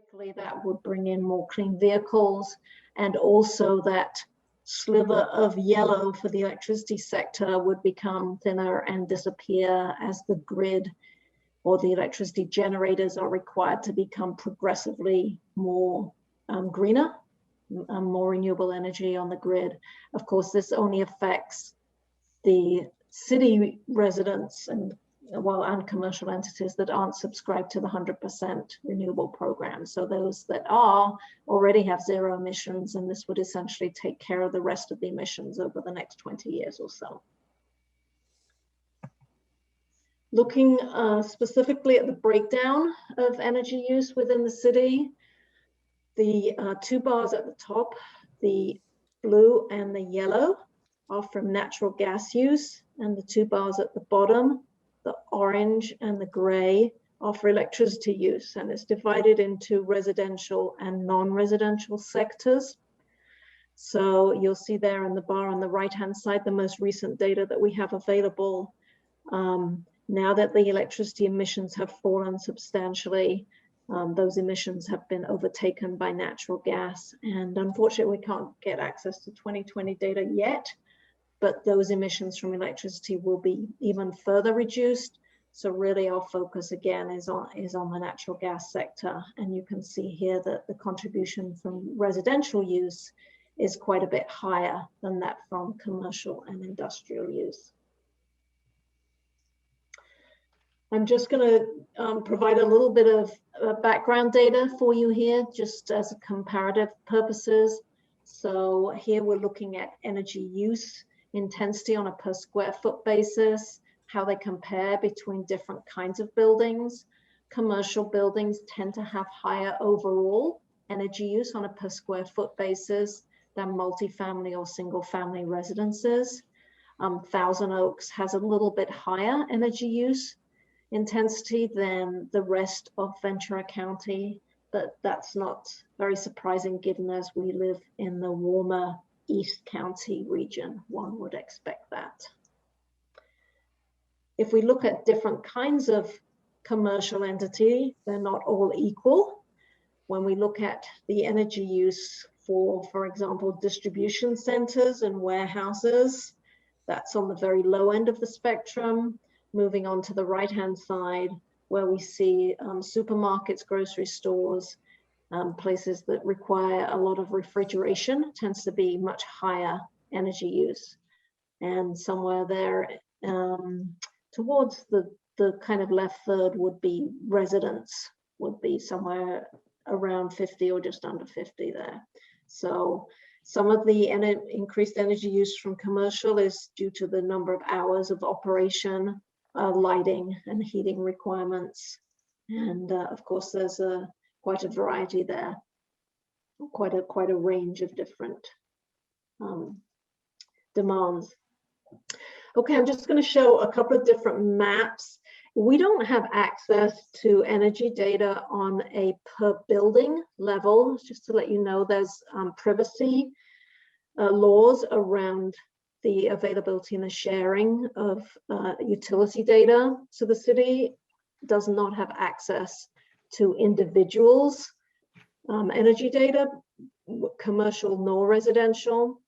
Particularly, that would bring in more clean vehicles, and also that sliver of yellow for the electricity sector would become thinner and disappear as the grid or the electricity generators are required to become progressively more greener, more renewable energy on the grid. Of course, this only affects the city residents and commercial entities that aren't subscribed to the 100% renewable program. So those that are already have zero emissions, and this would essentially take care of the rest of the emissions over the next 20 years or so. Looking specifically at the breakdown of energy use within the city, the two bars at the top, the blue and the yellow, are from natural gas use, and the two bars at the bottom, the orange and the gray, are for electricity use, and it's divided into residential and non-residential sectors. So you'll see there in the bar on the right-hand side, the most recent data that we have available. Now that the electricity emissions have fallen substantially, those emissions have been overtaken by natural gas. And unfortunately, we can't get access to 2020 data yet, but those emissions from electricity will be even further reduced. So really our focus again is on the natural gas sector. And you can see here that the contribution from residential use is quite a bit higher than that from commercial and industrial use. I'm just going to provide a little bit of background data for you here, just as a comparative purposes. So here we're looking at energy use intensity on a per square foot basis, how they compare between different kinds of buildings. Commercial buildings tend to have higher overall energy use on a per square foot basis than multifamily or single family residences. Thousand Oaks has a little bit higher energy use intensity than the rest of Ventura County, but that's not very surprising given as we live in the warmer East County region. One would expect that. If we look at different kinds of commercial entity, they're not all equal. When we look at the energy use for example, distribution centers and warehouses, that's on the very low end of the spectrum. Moving on to the right-hand side, where we see supermarkets, grocery stores, places that require a lot of refrigeration, tends to be much higher energy use. And somewhere there towards the kind of left third would be residents, would be somewhere around 50 or just under 50 there. So some of the increased energy use from commercial is due to the number of hours of operation, lighting and heating requirements. And of course, there's quite a variety there, quite a range of different demands. Okay, I'm just going to show a couple of different maps. We don't have access to energy data on a per building level. Just to let you know, there's privacy laws around the availability and the sharing of utility data. So the city does not have access to individuals' energy data, commercial nor residential.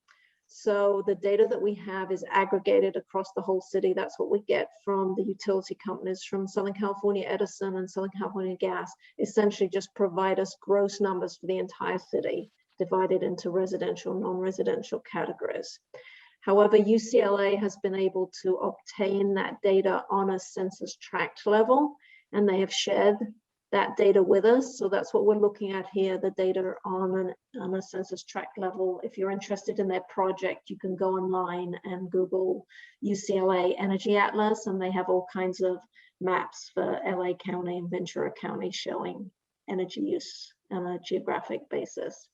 So the data that we have is aggregated across the whole city. That's what we get from the utility companies, from Southern California Edison and Southern California Gas, essentially just provide us gross numbers for the entire city, divided into residential, non-residential categories. However, UCLA has been able to obtain that data on a census tract level, and they have shared that data with us. So that's what we're looking at here, the data on a census tract level. If you're interested in their project, you can go online and Google UCLA Energy Atlas, and they have all kinds of maps for LA County and Ventura County showing energy use on a geographic basis.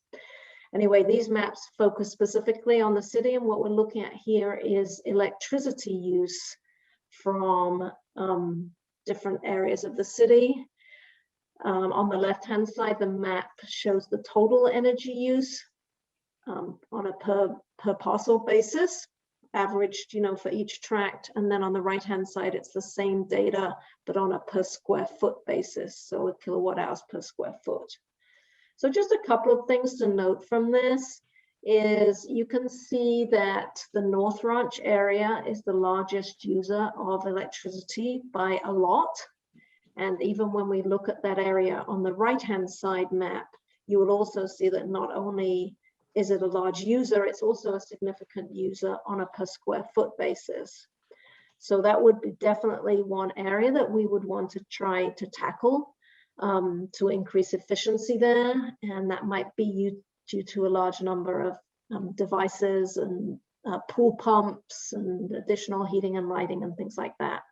Anyway, these maps focus specifically on the city, and what we're looking at here is electricity use from different areas of the city. On the left-hand side, the map shows the total energy use on a per parcel basis, averaged, for each tract. And then on the right-hand side, it's the same data, but on a per square foot basis, so a kilowatt hours per square foot. So just a couple of things to note from this is you can see that the North Ranch area is the largest user of electricity by a lot. And even when we look at that area on the right-hand side map, you will also see that not only is it a large user, it's also a significant user on a per square foot basis. So that would be definitely one area that we would want to try to tackle to increase efficiency there. And that might be due to a large number of devices and pool pumps and additional heating and lighting and things like that.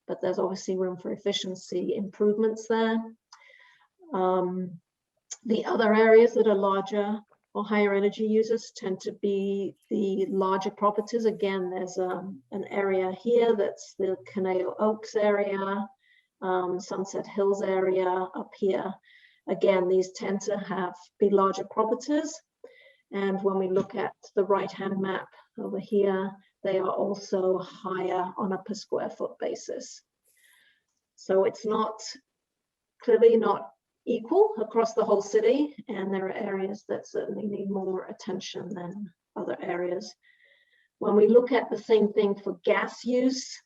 But there's obviously room for efficiency improvements there. The other areas that are larger or higher energy users tend to be the larger properties. Again, there's an area here that's the Conejo Oaks area, Sunset Hills area up here. Again, these tend to be larger properties. And when we look at the right-hand map over here, they are also higher on a per square foot basis. So it's clearly not equal across the whole city, and there are areas that certainly need more attention than other areas. When we look at the same thing for gas use,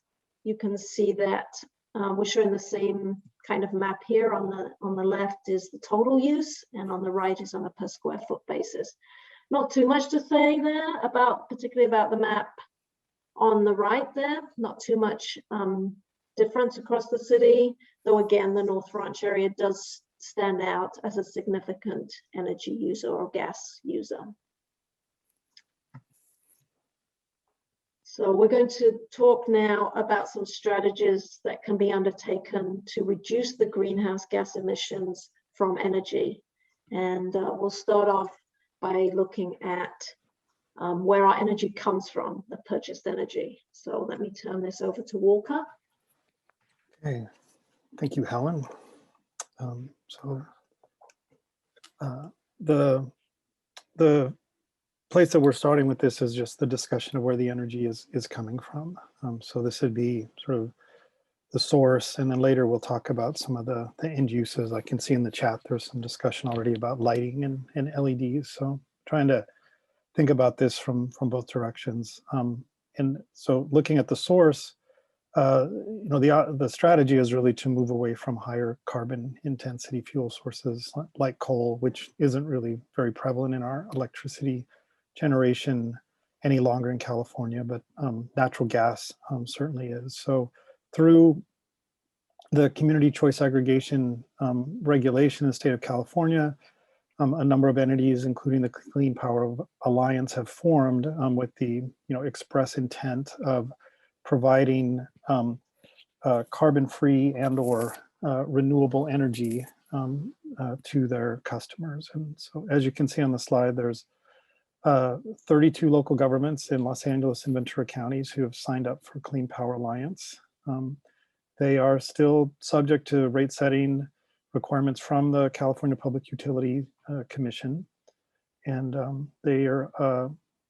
you can see that we're showing the same kind of map here. On the left is the total use, and on the right is on a per square foot basis. Not too much to say there particularly about the map on the right there. Not too much difference across the city, though again, the North Ranch area does stand out as a significant energy user or gas user. So we're going to talk now about some strategies that can be undertaken to reduce the greenhouse gas emissions from energy. And we'll start off by looking at where our energy comes from, the purchased energy. So let me turn this over to Walker. Okay, thank you, Helen. The place that we're starting with this is just the discussion of where the energy is coming from. So this would be sort of the source, and then later we'll talk about some of the end uses. I can see in the chat there's some discussion already about lighting and LEDs. So trying to think about this from both directions. And so looking at the source, the strategy is really to move away from higher carbon intensity fuel sources like coal, which isn't really very prevalent in our electricity generation any longer in California, but natural gas certainly is. So through the community choice aggregation regulation in the state of California, a number of entities, including the Clean Power Alliance, have formed with the express intent of providing carbon-free and/or renewable energy to their customers. And so, as you can see on the slide, there's 32 local governments in Los Angeles and Ventura counties who have signed up for Clean Power Alliance. They are still subject to rate setting requirements from the California Public Utility Commission, and they're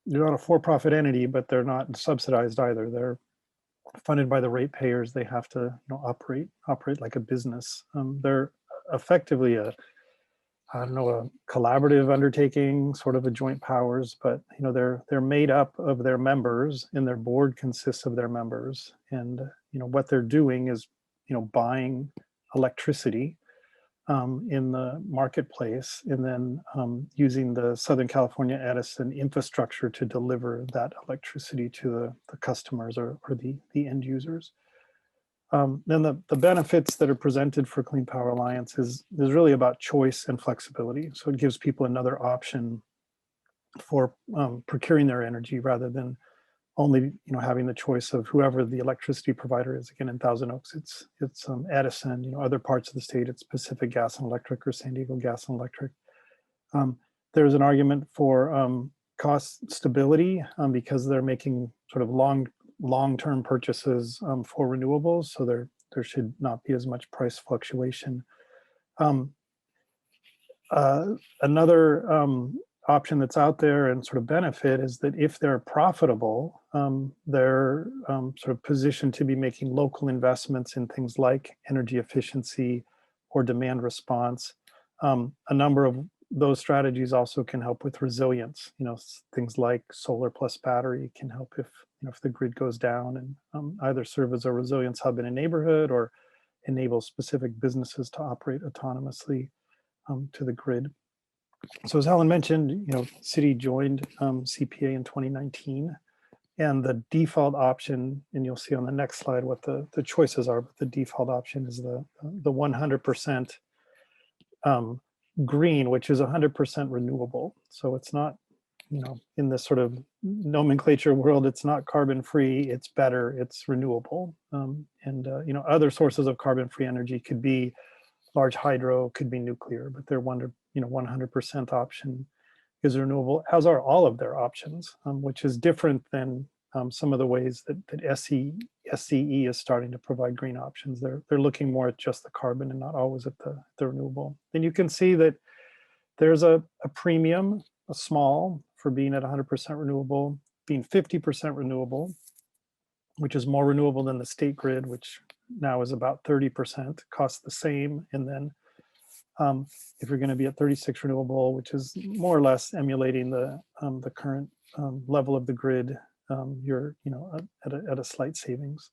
not a for-profit entity, but they're not subsidized either. They're funded by the ratepayers. They have to operate like a business. They're effectively a collaborative undertaking, sort of a joint powers, but they're made up of their members, and their board consists of their members. And what they're doing is buying electricity in the marketplace, and then using the Southern California Edison infrastructure to deliver that electricity to the customers or the end users. Then the benefits that are presented for Clean Power Alliance is really about choice and flexibility. So it gives people another option for procuring their energy, rather than only having the choice of whoever the electricity provider is. Again, in Thousand Oaks, it's Edison. Other parts of the state, it's Pacific Gas and Electric or San Diego Gas and Electric. There's an argument for cost stability because they're making sort of long-term purchases for renewables, so there should not be as much price fluctuation. Another option that's out there and sort of benefit is that if they're profitable, they're sort of positioned to be making local investments in things like energy efficiency or demand response. A number of those strategies also can help with resilience. Things like solar plus battery can help if the grid goes down, and either serve as a resilience hub in a neighborhood or enable specific businesses to operate autonomously to the grid. So as Helen mentioned, city joined CPA in 2019, and the default option, and you'll see on the next slide what the choices are, but the default option is the 100% green, which is 100% renewable. So it's not, in this sort of nomenclature world, it's not carbon free, it's better, it's renewable. Other sources of carbon free energy could be large hydro, could be nuclear, but their 100% option is renewable, as are all of their options, which is different than some of the ways that SCE is starting to provide green options. They're looking more at just the carbon and not always at the renewable. And you can see that there's a premium, a small, for being at 100% renewable, being 50% renewable, which is more renewable than the state grid, which now is about 30%, costs the same. And then if you're going to be at 36 renewable, which is more or less emulating the current level of the grid, you're at a slight savings.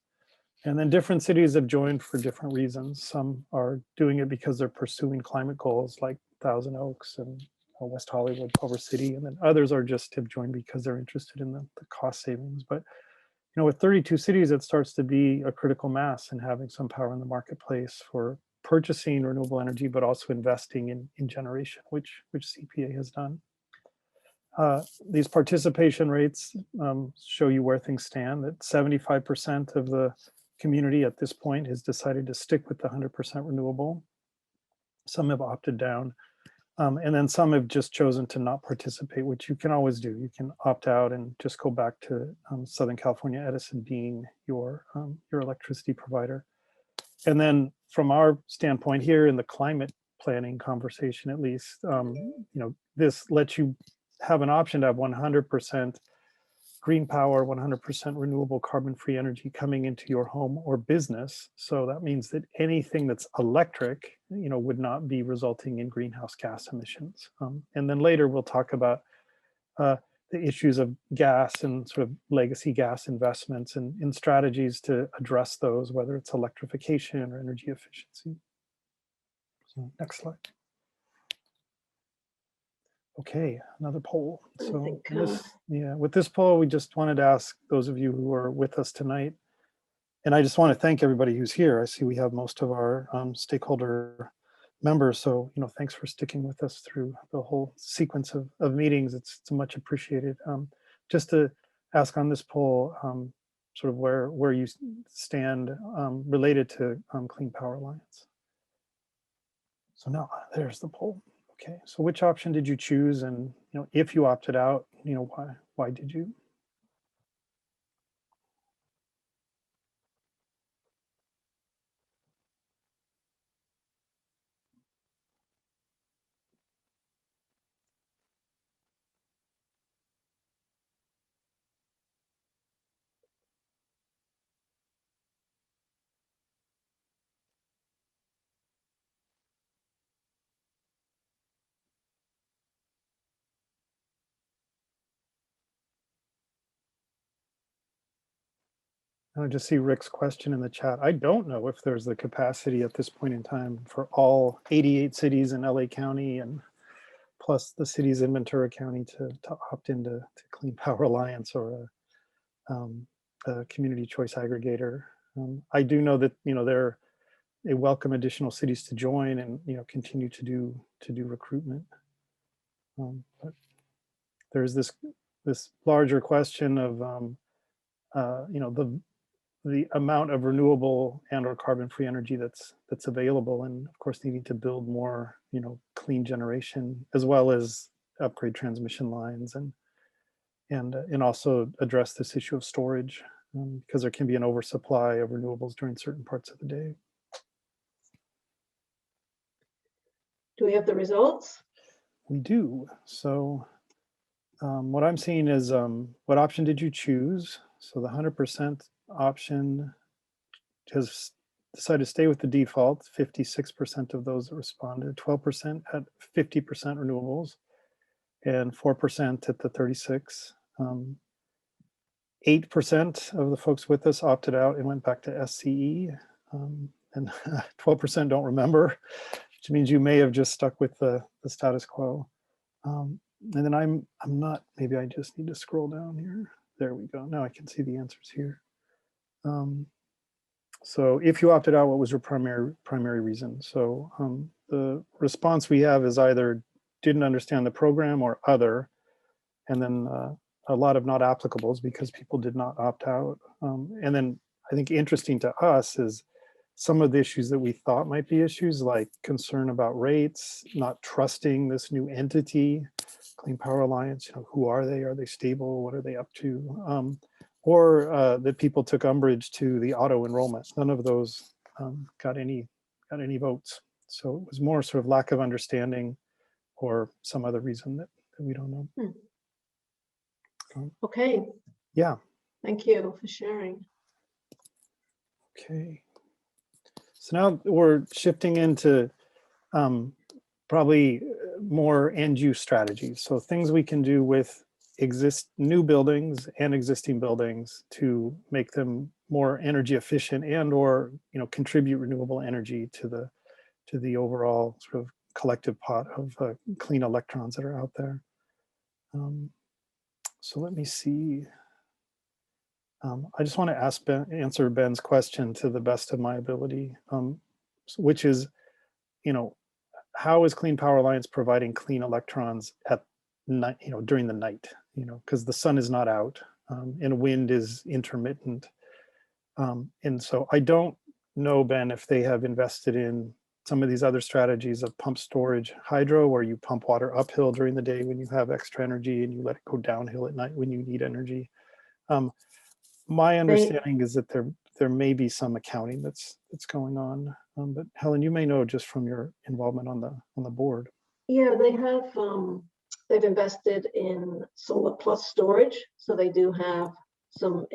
And then different cities have joined for different reasons. Some are doing it because they're pursuing climate goals, like Thousand Oaks and West Hollywood, Culver City, and then others are just have joined because they're interested in the cost savings. But with 32 cities, it starts to be a critical mass and having some power in the marketplace for purchasing renewable energy, but also investing in generation, which CPA has done. These participation rates show you where things stand, that 75% of the community at this point has decided to stick with the 100% renewable. Some have opted down, and then some have just chosen to not participate, which you can always do. You can opt out and just go back to Southern California Edison being your electricity provider. And then from our standpoint here in the climate planning conversation, at least, this lets you have an option to have 100% green power, 100% renewable carbon-free energy coming into your home or business. So that means that anything that's electric, would not be resulting in greenhouse gas emissions. And then later we'll talk about the issues of gas and sort of legacy gas investments and strategies to address those, whether it's electrification or energy efficiency. So next slide. Okay, another poll. So with this poll, we just wanted to ask those of you who are with us tonight, and I just want to thank everybody who's here. I see we have most of our stakeholder members, so thanks for sticking with us through the whole sequence of meetings. It's much appreciated. Just to ask on this poll, sort of where you stand related to Clean Power Alliance. So now there's the poll. Okay, so which option did you choose? And if you opted out, why did you? I just see Rick's question in the chat. I don't know if there's the capacity at this point in time for all 88 cities in LA County and plus the cities in Ventura County to opt into Clean Power Alliance or a community choice aggregator. I do know that they welcome additional cities to join and continue to do recruitment. But there's this larger question of the amount of renewable and or carbon-free energy that's available, and of course needing to build more clean generation as well as upgrade transmission lines and also address this issue of storage because there can be an oversupply of renewables during certain parts of the day. Do we have the results? We do. So what I'm seeing is what option did you choose? So the 100% option has decided to stay with the default. 56% of those that responded, 12% at 50% renewables, and 4% at the 36. 8% of the folks with us opted out and went back to SCE, and 12% don't remember, which means you may have just stuck with the status quo. And then I'm not, maybe I just need to scroll down here. There we go. Now I can see the answers here. So if you opted out, what was your primary reason? So the response we have is either didn't understand the program or other, and then a lot of not applicables because people did not opt out. And then I think interesting to us is some of the issues that we thought might be issues, like concern about rates, not trusting this new entity, Clean Power Alliance, who are they? Are they stable? What are they up to? Or that people took umbrage to the auto enrollment. None of those got any votes. So it was more sort of lack of understanding or some other reason that we don't know. Okay. Yeah. Thank you for sharing. Okay. So now we're shifting into probably more end use strategies. So things we can do with new buildings and existing buildings to make them more energy efficient and or contribute renewable energy to the overall sort of collective pot of clean electrons that are out there. So let me see. I just want to answer Ben's question to the best of my ability, which is, how is Clean Power Alliance providing clean electrons at night, during the night, because the sun is not out and wind is intermittent. And so I don't know, Ben, if they have invested in some of these other strategies of pump storage hydro, where you pump water uphill during the day when you have extra energy and you let it go downhill at night when you need energy. My understanding is that there may be some accounting that's going on, but Helen, you may know just from your involvement on the board. Yeah, they have. They've invested in solar plus storage, so they do have some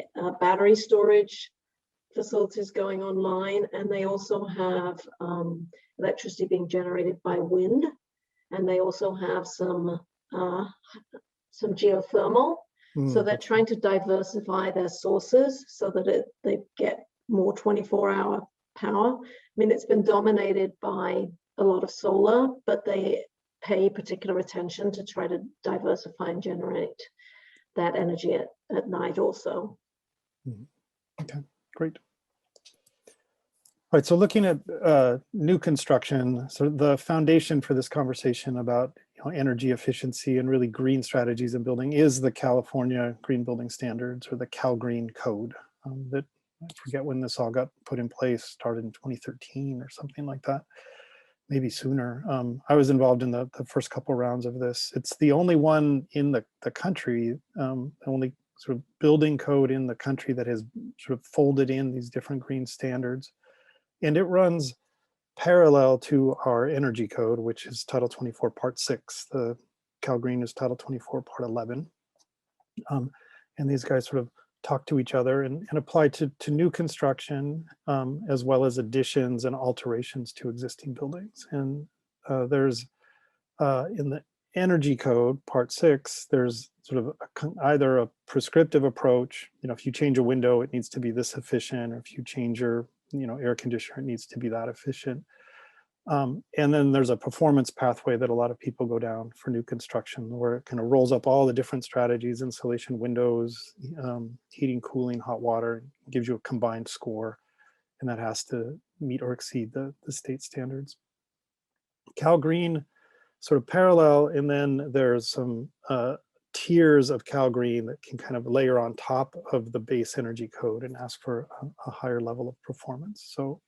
battery storage facilities going online, and they also have electricity being generated by wind, and they also have some geothermal. So they're trying to diversify their sources so that they get more 24-hour power. I mean, it's been dominated by a lot of solar, but they pay particular attention to try to diversify and generate that energy at night also. Okay, great. All right, so looking at new construction, so the foundation for this conversation about energy efficiency and really green strategies in building is the California Green Building Standards, or the Cal Green Code. That, I forget when this all got put in place, started in 2013 or something like that, maybe sooner. I was involved in the first couple rounds of this. It's the only one in the country, the only sort of building code in the country that has sort of folded in these different green standards. And it runs parallel to our energy code, which is Title 24, Part 6. The Cal Green is Title 24, Part 11. And these guys sort of talk to each other and apply to new construction, as well as additions and alterations to existing buildings. And there's, in the energy code, Part 6, there's sort of either a prescriptive approach, if you change a window, it needs to be this efficient, or if you change your air conditioner, it needs to be that efficient. And then there's a performance pathway that a lot of people go down for new construction, where it kind of rolls up all the different strategies: insulation, windows, heating, cooling, hot water, gives you a combined score, and that has to meet or exceed the state standards. Cal Green sort of parallel, and then there's some tiers of Cal Green that can kind of layer on top of the base energy code and ask for a higher level of performance. So,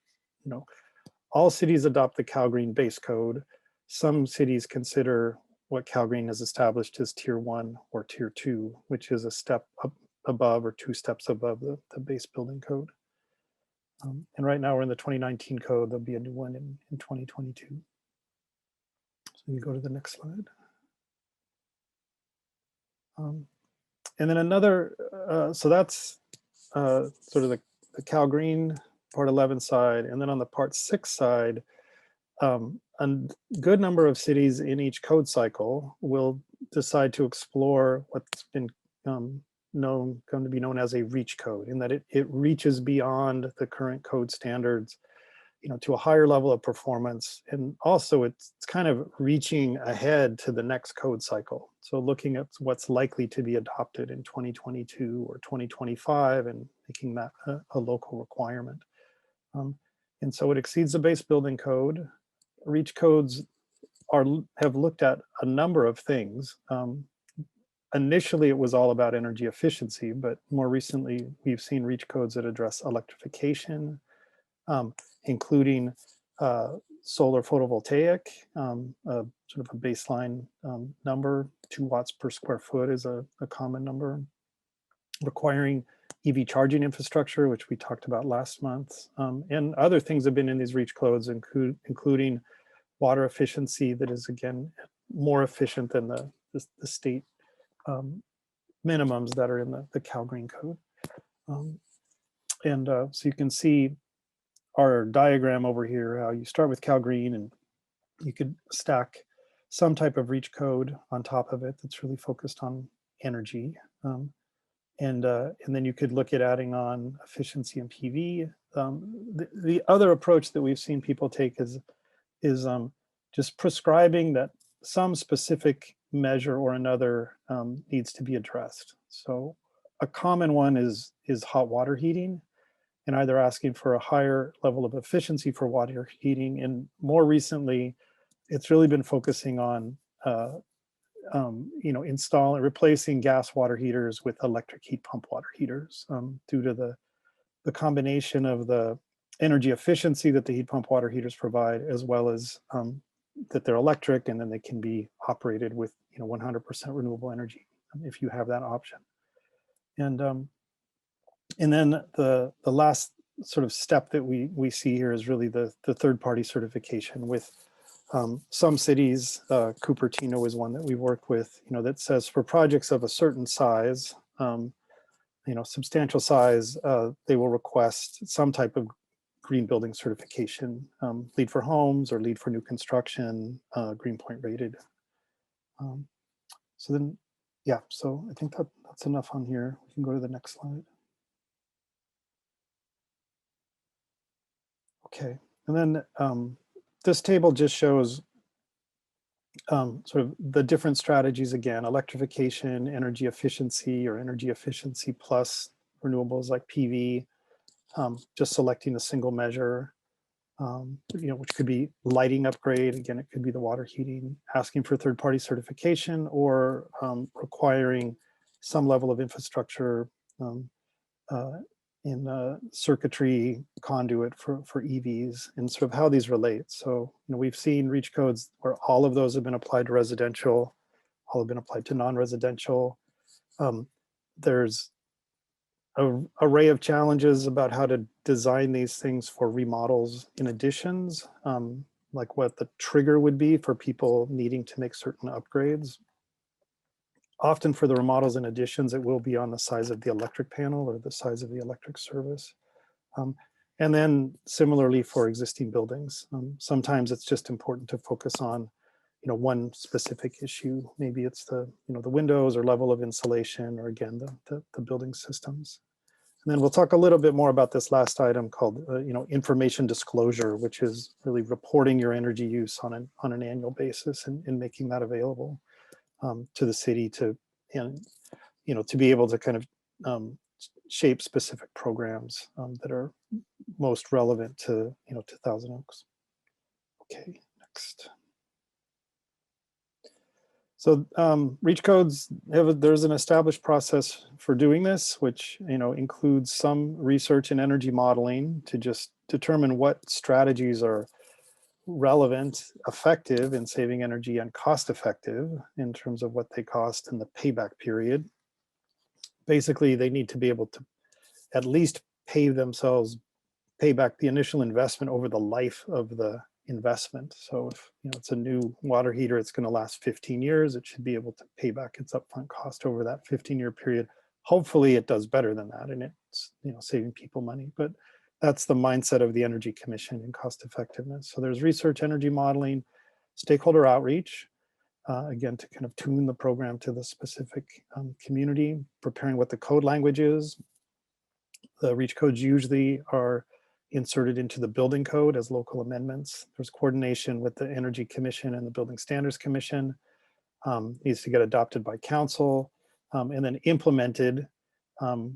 all cities adopt the Cal Green base code. Some cities consider what Cal Green has established as Tier 1 or Tier 2, which is a step up above or 2 steps above the base building code. And right now we're in the 2019 code. There'll be a new one in 2022. So you go to the next slide. And then another, so that's sort of the Cal Green Part 11 side, and then on the Part 6 side, a good number of cities in each code cycle will decide to explore what's been come to be known as a reach code, in that it reaches beyond the current code standards, to a higher level of performance. And also it's kind of reaching ahead to the next code cycle. So looking at what's likely to be adopted in 2022 or 2025 and making that a local requirement. And so it exceeds the base building code. Reach codes have looked at a number of things. Initially, it was all about energy efficiency, but more recently, we've seen reach codes that address electrification, including solar photovoltaic, sort of a baseline number. 2 watts per square foot is a common number. Requiring EV charging infrastructure, which we talked about last month, and other things have been in these reach codes, including water efficiency that is, again, more efficient than the state minimums that are in the Cal Green Code. So you can see our diagram over here, how you start with Cal Green and you could stack some type of reach code on top of it that's really focused on energy. And then you could look at adding on efficiency and PV. The other approach that we've seen people take is just prescribing that some specific measure or another needs to be addressed. So a common one is hot water heating, and either asking for a higher level of efficiency for water heating. And more recently, it's really been focusing on replacing gas water heaters with electric heat pump water heaters, due to the combination of the energy efficiency that the heat pump water heaters provide, as well as that they're electric, and then they can be operated with 100% renewable energy if you have that option. And then the last sort of step that we see here is really the third-party certification with some cities. Cupertino is one that we've worked with, that says for projects of a certain size, substantial size, they will request some type of green building certification, LEED for homes or LEED for new construction, Green Point rated. So I think that's enough on here. We can go to the next slide. Okay, and then this table just shows sort of the different strategies again: electrification, energy efficiency, or energy efficiency plus renewables like PV, just selecting a single measure, which could be lighting upgrade. Again, it could be the water heating, asking for third-party certification, or requiring some level of infrastructure in circuitry conduit for EVs, and sort of how these relate. So we've seen reach codes where all of those have been applied to residential, all have been applied to non-residential. There's an array of challenges about how to design these things for remodels in additions, like what the trigger would be for people needing to make certain upgrades. Often for the remodels and additions, it will be on the size of the electric panel or the size of the electric service. And then similarly for existing buildings, sometimes it's just important to focus on one specific issue. Maybe it's the windows or level of insulation, or again, the building systems. And then we'll talk a little bit more about this last item called information disclosure, which is really reporting your energy use on an annual basis and making that available to the city to be able to kind of shape specific programs that are most relevant to to Thousand Oaks. Okay, next. So reach codes there's an established process for doing this, which includes some research and energy modeling to just determine what strategies are relevant, effective in saving energy, and cost effective in terms of what they cost and the payback period. Basically, they need to be able to at least pay back the initial investment over the life of the investment. So if it's a new water heater, it's going to last 15 years. It should be able to pay back its upfront cost over that 15-year period. Hopefully it does better than that, and it's saving people money, but that's the mindset of the Energy Commission in cost effectiveness. So there's research, energy modeling, stakeholder outreach, again, to kind of tune the program to the specific community, preparing what the code language is. The REACH codes usually are inserted into the building code as local amendments. There's coordination with the Energy Commission and the Building Standards Commission. Needs to get adopted by council and then implemented,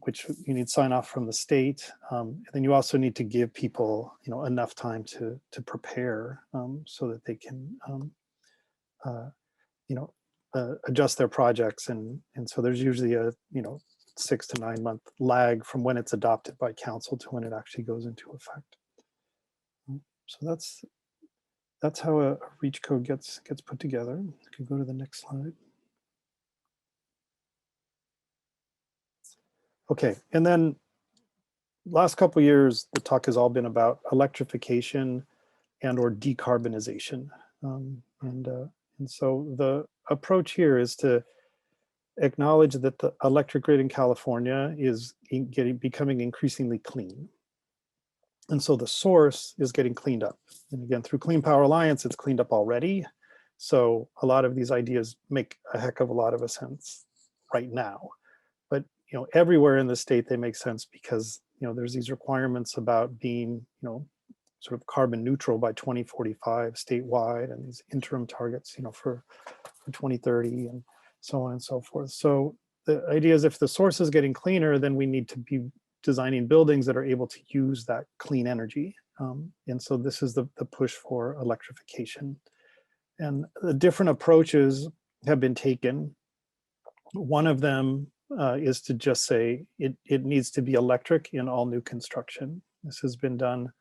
which you need sign off from the state. And then you also need to give people, enough time to prepare so that they can, adjust their projects. And so there's usually a, 6 to 9 month lag from when it's adopted by council to when it actually goes into effect. So that's how a REACH code gets put together. You can go to the next slide. Okay, and then last couple of years, the talk has all been about electrification and or decarbonization. And so the approach here is to acknowledge that the electric grid in California is becoming increasingly clean. And so the source is getting cleaned up. And again, through Clean Power Alliance, it's cleaned up already. So a lot of these ideas make a heck of a lot of sense right now. But everywhere in the state, they make sense because there's these requirements about being sort of carbon neutral by 2045 statewide, and these interim targets for 2030 and so on and so forth. So the idea is if the source is getting cleaner, then we need to be designing buildings that are able to use that clean energy. And so this is the push for electrification. And the different approaches have been taken. One of them is to just say it needs to be electric in all new construction. This has been done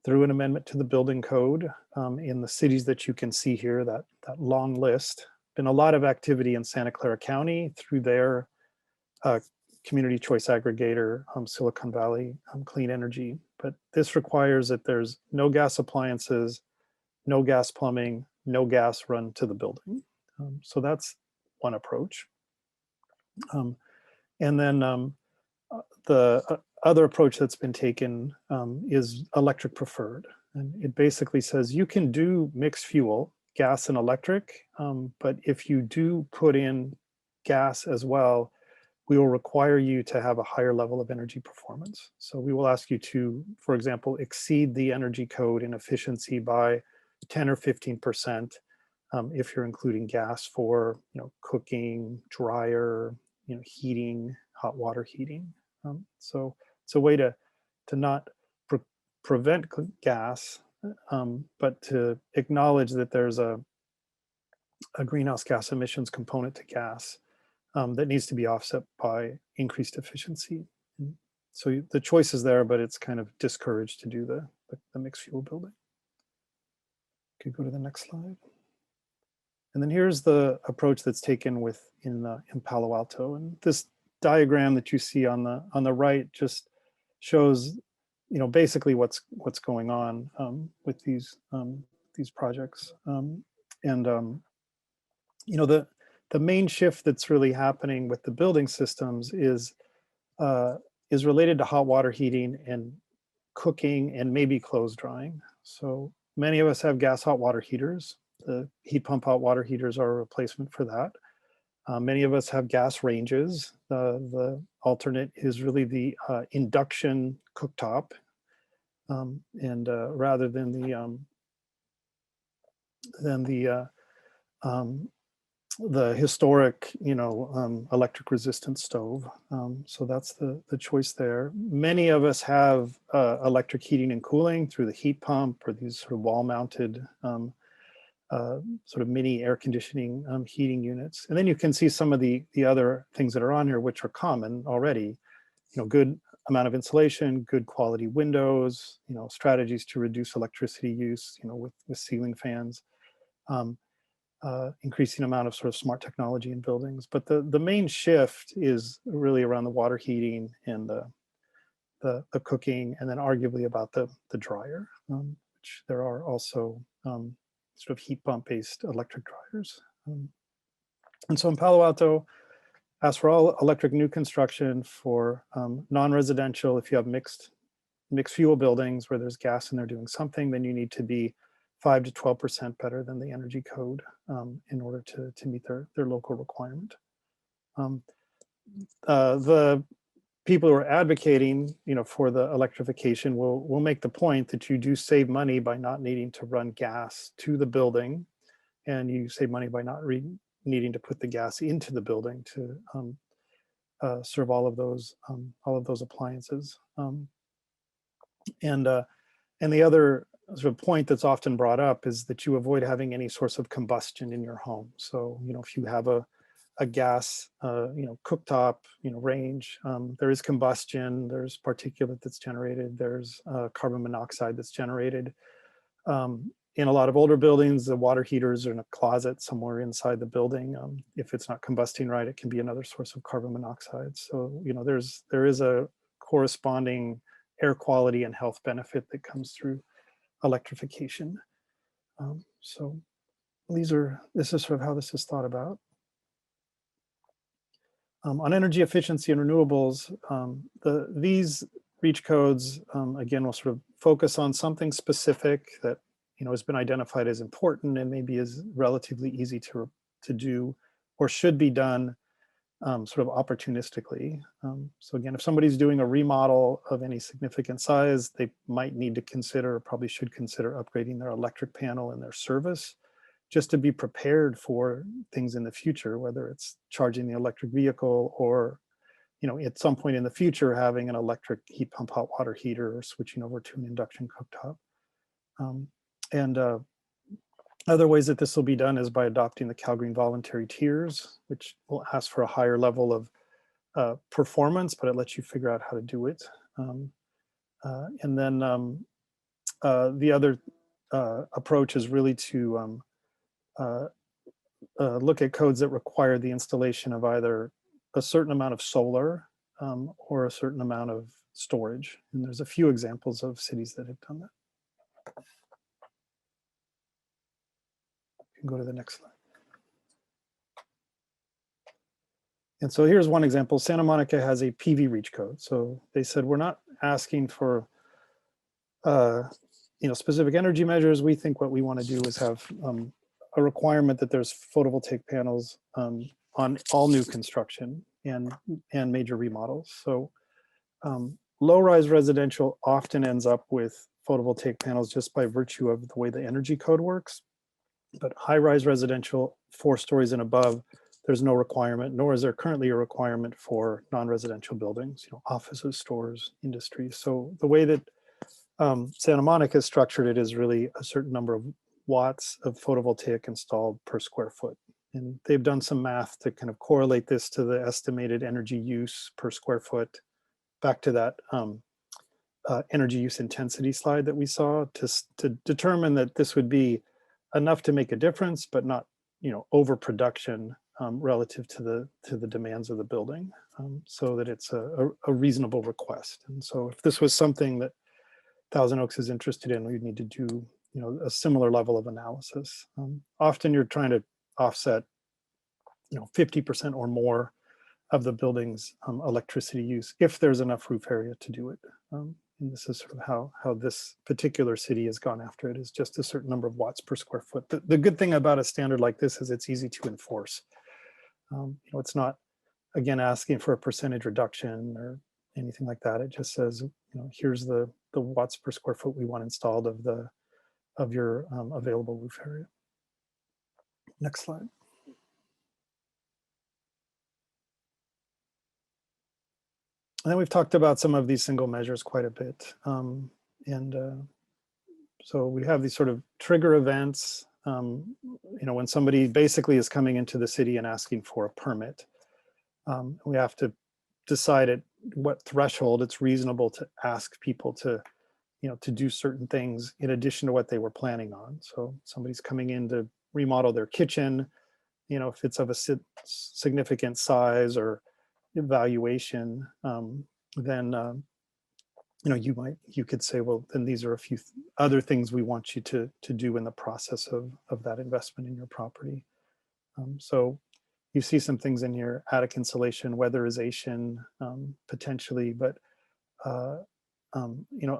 through an amendment to the building code in the cities that you can see here, that long list. Been a lot of activity in Santa Clara County through their community choice aggregator, Silicon Valley Clean Energy. But this requires that there's no gas appliances, no gas plumbing, no gas run to the building. So that's one approach. And then the other approach that's been taken is electric preferred. And it basically says you can do mixed fuel, gas and electric, but if you do put in gas as well, we will require you to have a higher level of energy performance. So we will ask you to, for example, exceed the energy code in efficiency by 10 or 15% if you're including gas for cooking, dryer, heating, hot water heating. So it's a way to not prevent gas, but to acknowledge that there's a greenhouse gas emissions component to gas that needs to be offset by increased efficiency. So the choice is there, but it's kind of discouraged to do the mixed fuel building. Could go to the next slide. And then here's the approach that's taken in Palo Alto. And this diagram that you see on the right just shows, basically what's going on with these projects. The main shift that's really happening with the building systems is related to hot water heating and cooking and maybe clothes drying. So many of us have gas hot water heaters. The heat pump hot water heaters are a replacement for that. Many of us have gas ranges. The alternate is really the induction cooktop, and rather than the historic, electric resistant stove. So that's the choice there. Many of us have electric heating and cooling through the heat pump or these sort of wall-mounted sort of mini air conditioning heating units. And then you can see some of the other things that are on here, which are common already. Good amount of insulation, good quality windows, strategies to reduce electricity use, with ceiling fans. Increasing amount of sort of smart technology in buildings. But the main shift is really around the water heating and the cooking, and then arguably about the dryer, which there are also sort of heat pump based electric dryers. And so in Palo Alto, ask for all electric new construction for non-residential, if you have mixed mixed fuel buildings where there's gas and they're doing something, then you need to be 5 to 12% better than the energy code in order to meet their local requirement. The people who are advocating, for the electrification will make the point that you do save money by not needing to run gas to the building, and you save money by not needing to put the gas into the building to serve all of those appliances. And the other sort of point that's often brought up is that you avoid having any source of combustion in your home. So, if you have a gas, cooktop, range, there is combustion, there's particulate that's generated, there's carbon monoxide that's generated. In a lot of older buildings, the water heaters are in a closet somewhere inside the building. If it's not combusting right, it can be another source of carbon monoxide. So, there is a corresponding air quality and health benefit that comes through electrification. So this is sort of how this is thought about. On energy efficiency and renewables, these REACH codes, again, will sort of focus on something specific that has been identified as important and maybe is relatively easy to do or should be done sort of opportunistically. So again, if somebody's doing a remodel of any significant size, they might need to consider, probably should consider upgrading their electric panel and their service, just to be prepared for things in the future, whether it's charging the electric vehicle or, at some point in the future, having an electric heat pump hot water heater or switching over to an induction cooktop. Other ways that this will be done is by adopting the CalGreen voluntary tiers, which will ask for a higher level of performance, but it lets you figure out how to do it. And then the other approach is really to look at codes that require the installation of either a certain amount of solar or a certain amount of storage. And there's a few examples of cities that have done that. You can go to the next slide. And so here's one example. Santa Monica has a PV REACH code. So they said, we're not asking for specific energy measures. We think what we want to do is have a requirement that there's photovoltaic panels on all new construction and major remodels. So low-rise residential often ends up with photovoltaic panels just by virtue of the way the energy code works. But high-rise residential, 4 stories and above, there's no requirement, nor is there currently a requirement for non-residential buildings, offices, stores, industries. So the way that Santa Monica structured it is really a certain number of watts of photovoltaic installed per square foot. And they've done some math to kind of correlate this to the estimated energy use per square foot, back to that energy use intensity slide that we saw, to determine that this would be enough to make a difference, but not, overproduction relative to the demands of the building, so that it's a reasonable request. And so if this was something that Thousand Oaks is interested in, we'd need to do, a similar level of analysis. Often you're trying to offset, 50% or more of the building's electricity use, if there's enough roof area to do it. And this is sort of how this particular city has gone after it, is just a certain number of watts per square foot. The good thing about a standard like this is it's easy to enforce. It's not, again, asking for a percentage reduction or anything like that. It just says, here's the watts per square foot we want installed of your available roof area. Next slide. And then we've talked about some of these single measures quite a bit. So we have these sort of trigger events, when somebody basically is coming into the city and asking for a permit. We have to decide at what threshold it's reasonable to ask people to do certain things in addition to what they were planning on. So somebody's coming in to remodel their kitchen, if it's of a significant size or evaluation, then you could say, well, then these are a few other things we want you to do in the process of that investment in your property. So you see some things in here: attic insulation, weatherization, potentially, but a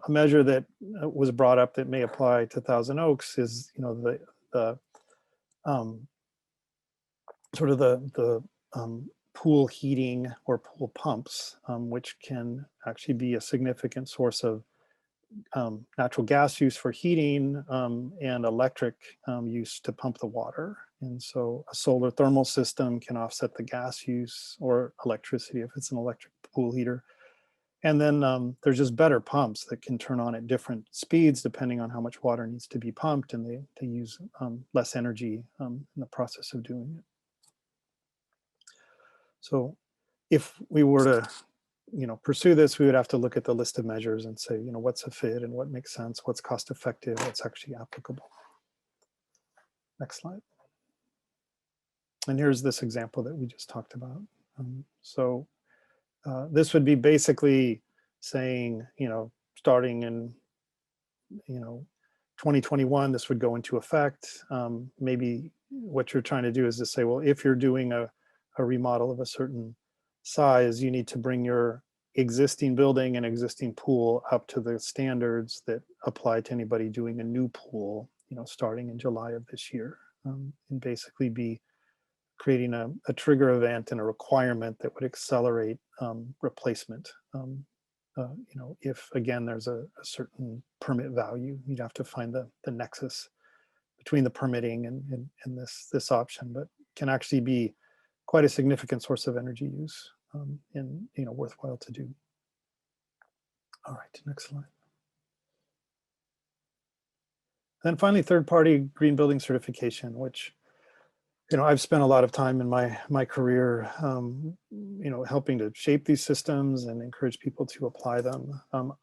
measure that was brought up that may apply to Thousand Oaks is, the sort of the pool heating or pool pumps, which can actually be a significant source of natural gas use for heating and electric use to pump the water. And so a solar thermal system can offset the gas use or electricity if it's an electric pool heater. And then there's just better pumps that can turn on at different speeds depending on how much water needs to be pumped, and they use less energy in the process of doing it. So if we were to pursue this, we would have to look at the list of measures and say, what's a fit and what makes sense, what's cost effective, what's actually applicable. Next slide. And here's this example that we just talked about. This would be basically saying, starting in, 2021, this would go into effect. Maybe what you're trying to do is to say, well, if you're doing a remodel of a certain size, you need to bring your existing building and existing pool up to the standards that apply to anybody doing a new pool, starting in July of this year, and basically be creating a trigger event and a requirement that would accelerate replacement. If again, there's a certain permit value, you'd have to find the nexus between the permitting and this option, but can actually be quite a significant source of energy use and worthwhile to do. All right, next slide. Then finally, third-party green building certification, which I've spent a lot of time in my career, helping to shape these systems and encourage people to apply them.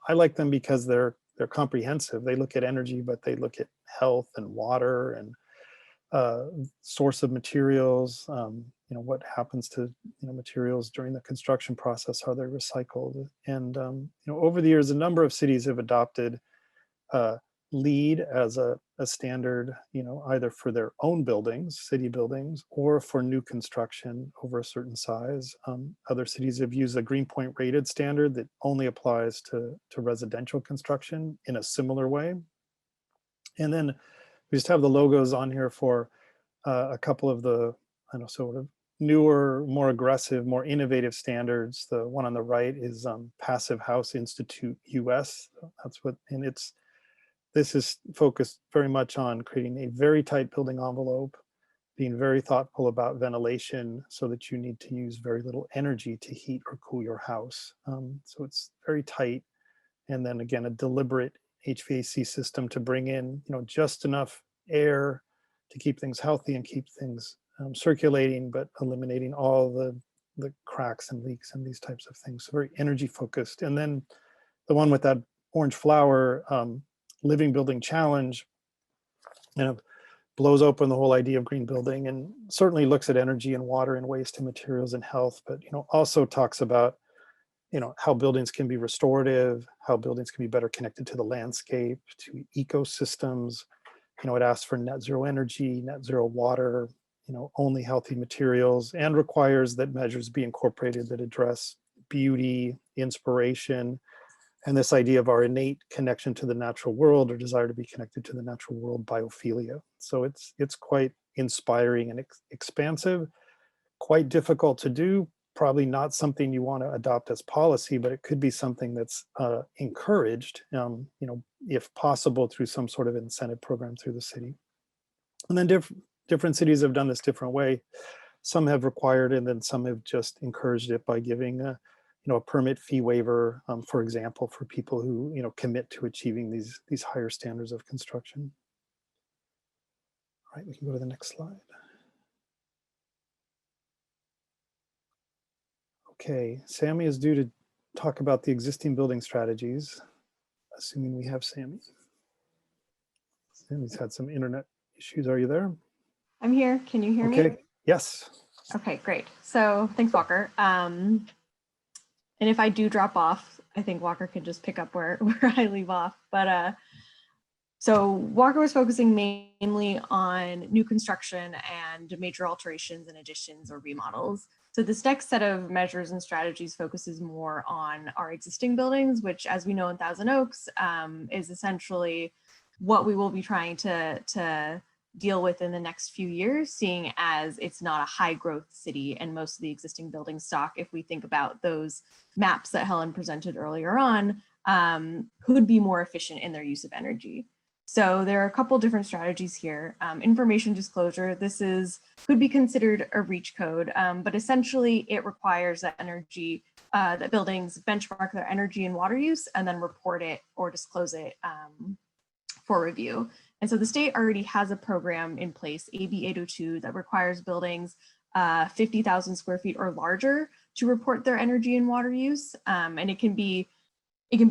I like them because they're comprehensive. They look at energy, but they look at health and water and source of materials. What happens to materials during the construction process? Are they recycled? And over the years, a number of cities have adopted LEED as a standard, either for their own buildings, city buildings, or for new construction over a certain size. Other cities have used a Greenpoint rated standard that only applies to residential construction in a similar way. And then we just have the logos on here for a couple of the, sort of newer, more aggressive, more innovative standards. The one on the right is Passive House Institute US. That's what, and this is focused very much on creating a very tight building envelope, being very thoughtful about ventilation so that you need to use very little energy to heat or cool your house. So it's very tight. And then again, a deliberate HVAC system to bring in, just enough air to keep things healthy and keep things circulating, but eliminating all the cracks and leaks and these types of things. So very energy focused. And then the one with that orange flower, Living Building Challenge, blows open the whole idea of green building and certainly looks at energy and water and waste and materials and health, but also talks about how buildings can be restorative, how buildings can be better connected to the landscape, to ecosystems. It asks for net zero energy, net zero water, only healthy materials, and requires that measures be incorporated that address beauty, inspiration, and this idea of our innate connection to the natural world or desire to be connected to the natural world, biophilia. So it's quite inspiring and expansive, quite difficult to do, probably not something you want to adopt as policy, but it could be something that's encouraged, if possible, through some sort of incentive program through the city. And then different cities have done this different way. Some have required it, and then some have just encouraged it by giving a permit fee waiver, for example, for people who commit to achieving these higher standards of construction. All right, we can go to the next slide. Okay, Sammy is due to talk about the existing building strategies, assuming we have Sammy. Sammy's had some internet issues. Are you there? I'm here. Can you hear me? Yes. Okay, great. So thanks, Walker. And if I do drop off, I think Walker can just pick up where I leave off. But so Walker was focusing mainly on new construction and major alterations and additions or remodels. So this next set of measures and strategies focuses more on our existing buildings, which, as we know in Thousand Oaks, is essentially what we will be trying to deal with in the next few years, seeing as it's not a high growth city and most of the existing building stock, if we think about those maps that Helen presented earlier on, could be more efficient in their use of energy. So there are a couple different strategies here. Information disclosure, this could be considered a reach code, but essentially it requires that that buildings benchmark their energy and water use and then report it or disclose it for review. And so the state already has a program in place, AB 802, that requires buildings 50,000 square feet or larger to report their energy and water use. And it can be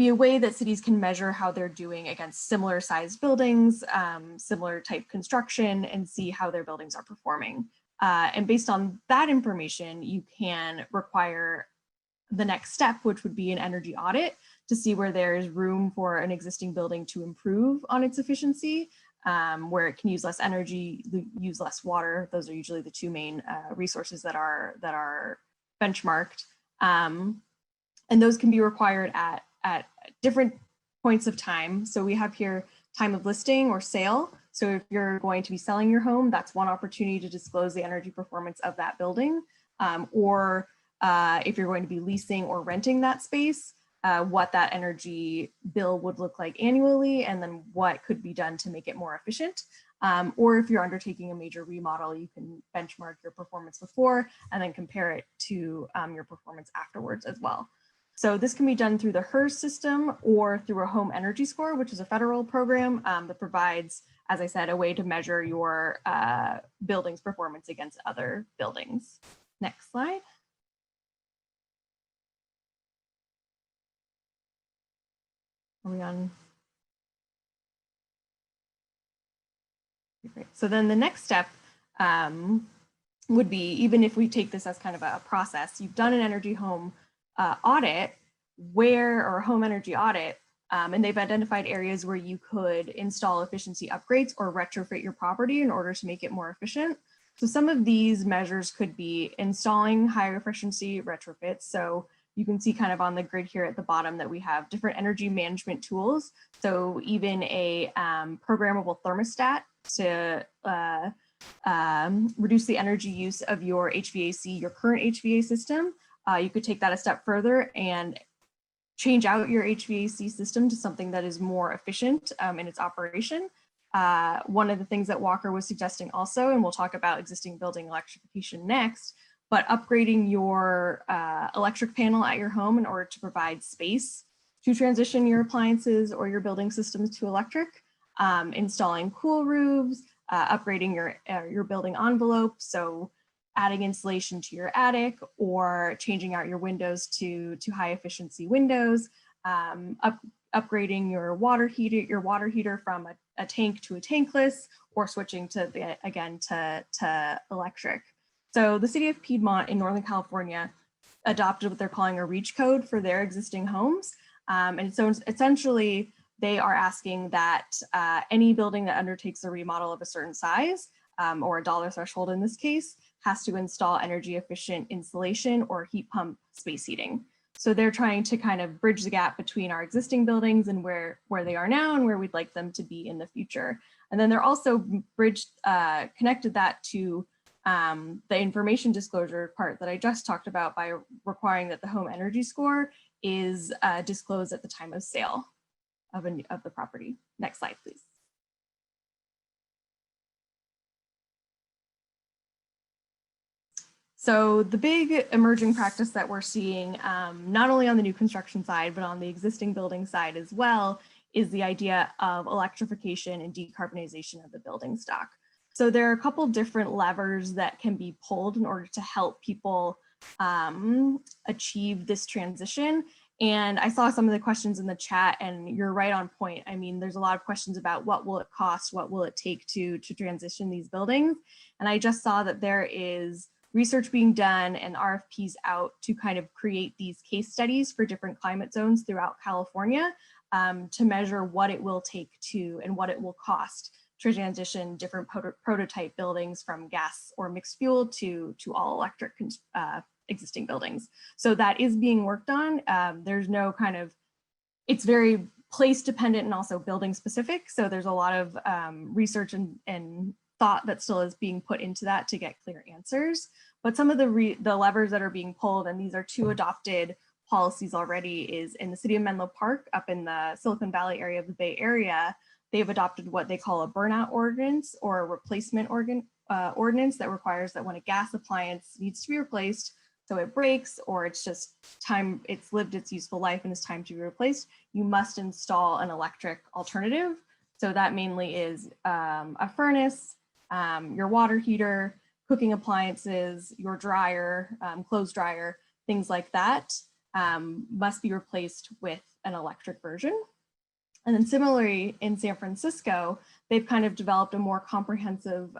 a way that cities can measure how they're doing against similar sized buildings, similar type construction, and see how their buildings are performing. And based on that information, you can require the next step, which would be an energy audit, to see where there is room for an existing building to improve on its efficiency, where it can use less energy, use less water. Those are usually the two main resources that are benchmarked. And those can be required at different points of time. So we have here time of listing or sale. So if you're going to be selling your home, that's one opportunity to disclose the energy performance of that building. Or if you're going to be leasing or renting that space, what that energy bill would look like annually, and then what could be done to make it more efficient. Or if you're undertaking a major remodel, you can benchmark your performance before and then compare it to your performance afterwards as well. So this can be done through the HERS system or through a home energy score, which is a federal program that provides, as I said, a way to measure your building's performance against other buildings. Next slide. Are we on? Great. So then the next step would be, even if we take this as kind of a process, you've done an energy home audit or home energy audit, and they've identified areas where you could install efficiency upgrades or retrofit your property in order to make it more efficient. So some of these measures could be installing higher efficiency retrofits. So you can see kind of on the grid here at the bottom that we have different energy management tools. So even a programmable thermostat to reduce the energy use of your HVAC, your current HVAC system. You could take that a step further and change out your HVAC system to something that is more efficient in its operation. One of the things that Walker was suggesting also, and we'll talk about existing building electrification next, but upgrading your electric panel at your home in order to provide space to transition your appliances or your building systems to electric, installing cool roofs, upgrading your building envelope, so adding insulation to your attic or changing out your windows to high efficiency windows, upgrading your water heater from a tank to a tankless, or switching to electric. So the city of Piedmont in Northern California adopted what they're calling a reach code for their existing homes. And so essentially they are asking that any building that undertakes a remodel of a certain size, or a dollar threshold in this case, has to install energy efficient insulation or heat pump space heating. So they're trying to kind of bridge the gap between our existing buildings and where they are now and where we'd like them to be in the future. And then they're also connected that to the information disclosure part that I just talked about by requiring that the home energy score is disclosed at the time of sale of the property. Next slide, please. So the big emerging practice that we're seeing, not only on the new construction side, but on the existing building side as well, is the idea of electrification and decarbonization of the building stock. So there are a couple different levers that can be pulled in order to help people achieve this transition. And I saw some of the questions in the chat, and you're right on point. I mean, there's a lot of questions about what will it cost, what will it take to transition these buildings. And I just saw that there is research being done and RFPs out to kind of create these case studies for different climate zones throughout California to measure what it will take to and what it will cost to transition different prototype buildings from gas or mixed fuel to all electric existing buildings. So that is being worked on. There's no kind of, it's very place dependent and also building specific. So there's a lot of research and thought that still is being put into that to get clear answers. But some of the levers that are being pulled, and these are 2 adopted policies already, is in the city of Menlo Park up in the Silicon Valley area of the Bay Area. They've adopted what they call a burnout ordinance, or a replacement ordinance that requires that when a gas appliance needs to be replaced, so it breaks or it's just time, it's lived its useful life and it's time to be replaced, you must install an electric alternative. So that mainly is a furnace, your water heater, cooking appliances, your dryer, clothes dryer, things like that must be replaced with an electric version. And then similarly in San Francisco, they've kind of developed a more comprehensive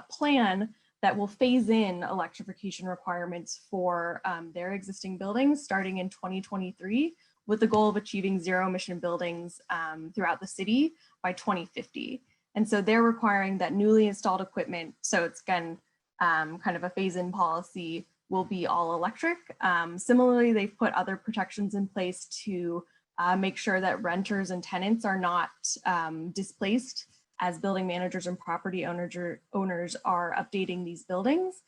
plan that will phase in electrification requirements for their existing buildings starting in 2023, with the goal of achieving zero emission buildings throughout the city by 2050. And so they're requiring that newly installed equipment, so it's again kind of a phase-in policy, will be all electric. Similarly, they've put other protections in place to make sure that renters and tenants are not displaced as building managers and property owners are updating these buildings.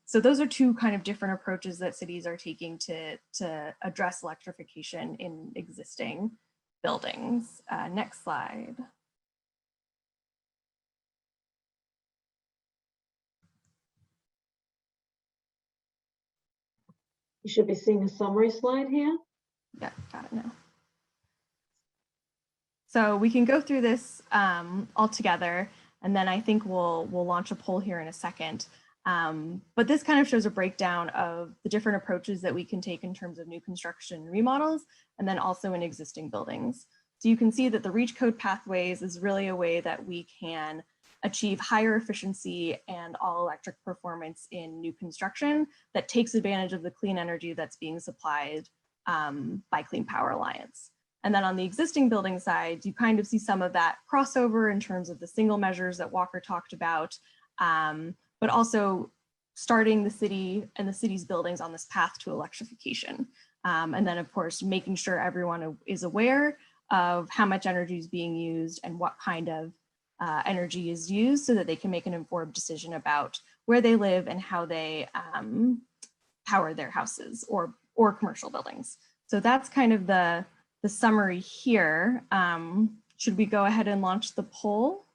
So those are 2 kind of different approaches that cities are taking to address electrification in existing buildings. Next slide. You should be seeing a summary slide here. Yeah, got it now. So we can go through this all together, and then I think we'll launch a poll here in a second. But this kind of shows a breakdown of the different approaches that we can take in terms of new construction and remodels, and then also in existing buildings. So you can see that the REACH code pathways is really a way that we can achieve higher efficiency and all electric performance in new construction that takes advantage of the clean energy that's being supplied by Clean Power Alliance. And then on the existing building side, you kind of see some of that crossover in terms of the single measures that Walker talked about, but also starting the city and the city's buildings on this path to electrification. And then of course, making sure everyone is aware of how much energy is being used and what kind of energy is used so that they can make an informed decision about where they live and how they power their houses or commercial buildings. So that's kind of the summary here. Should we go ahead and launch the poll?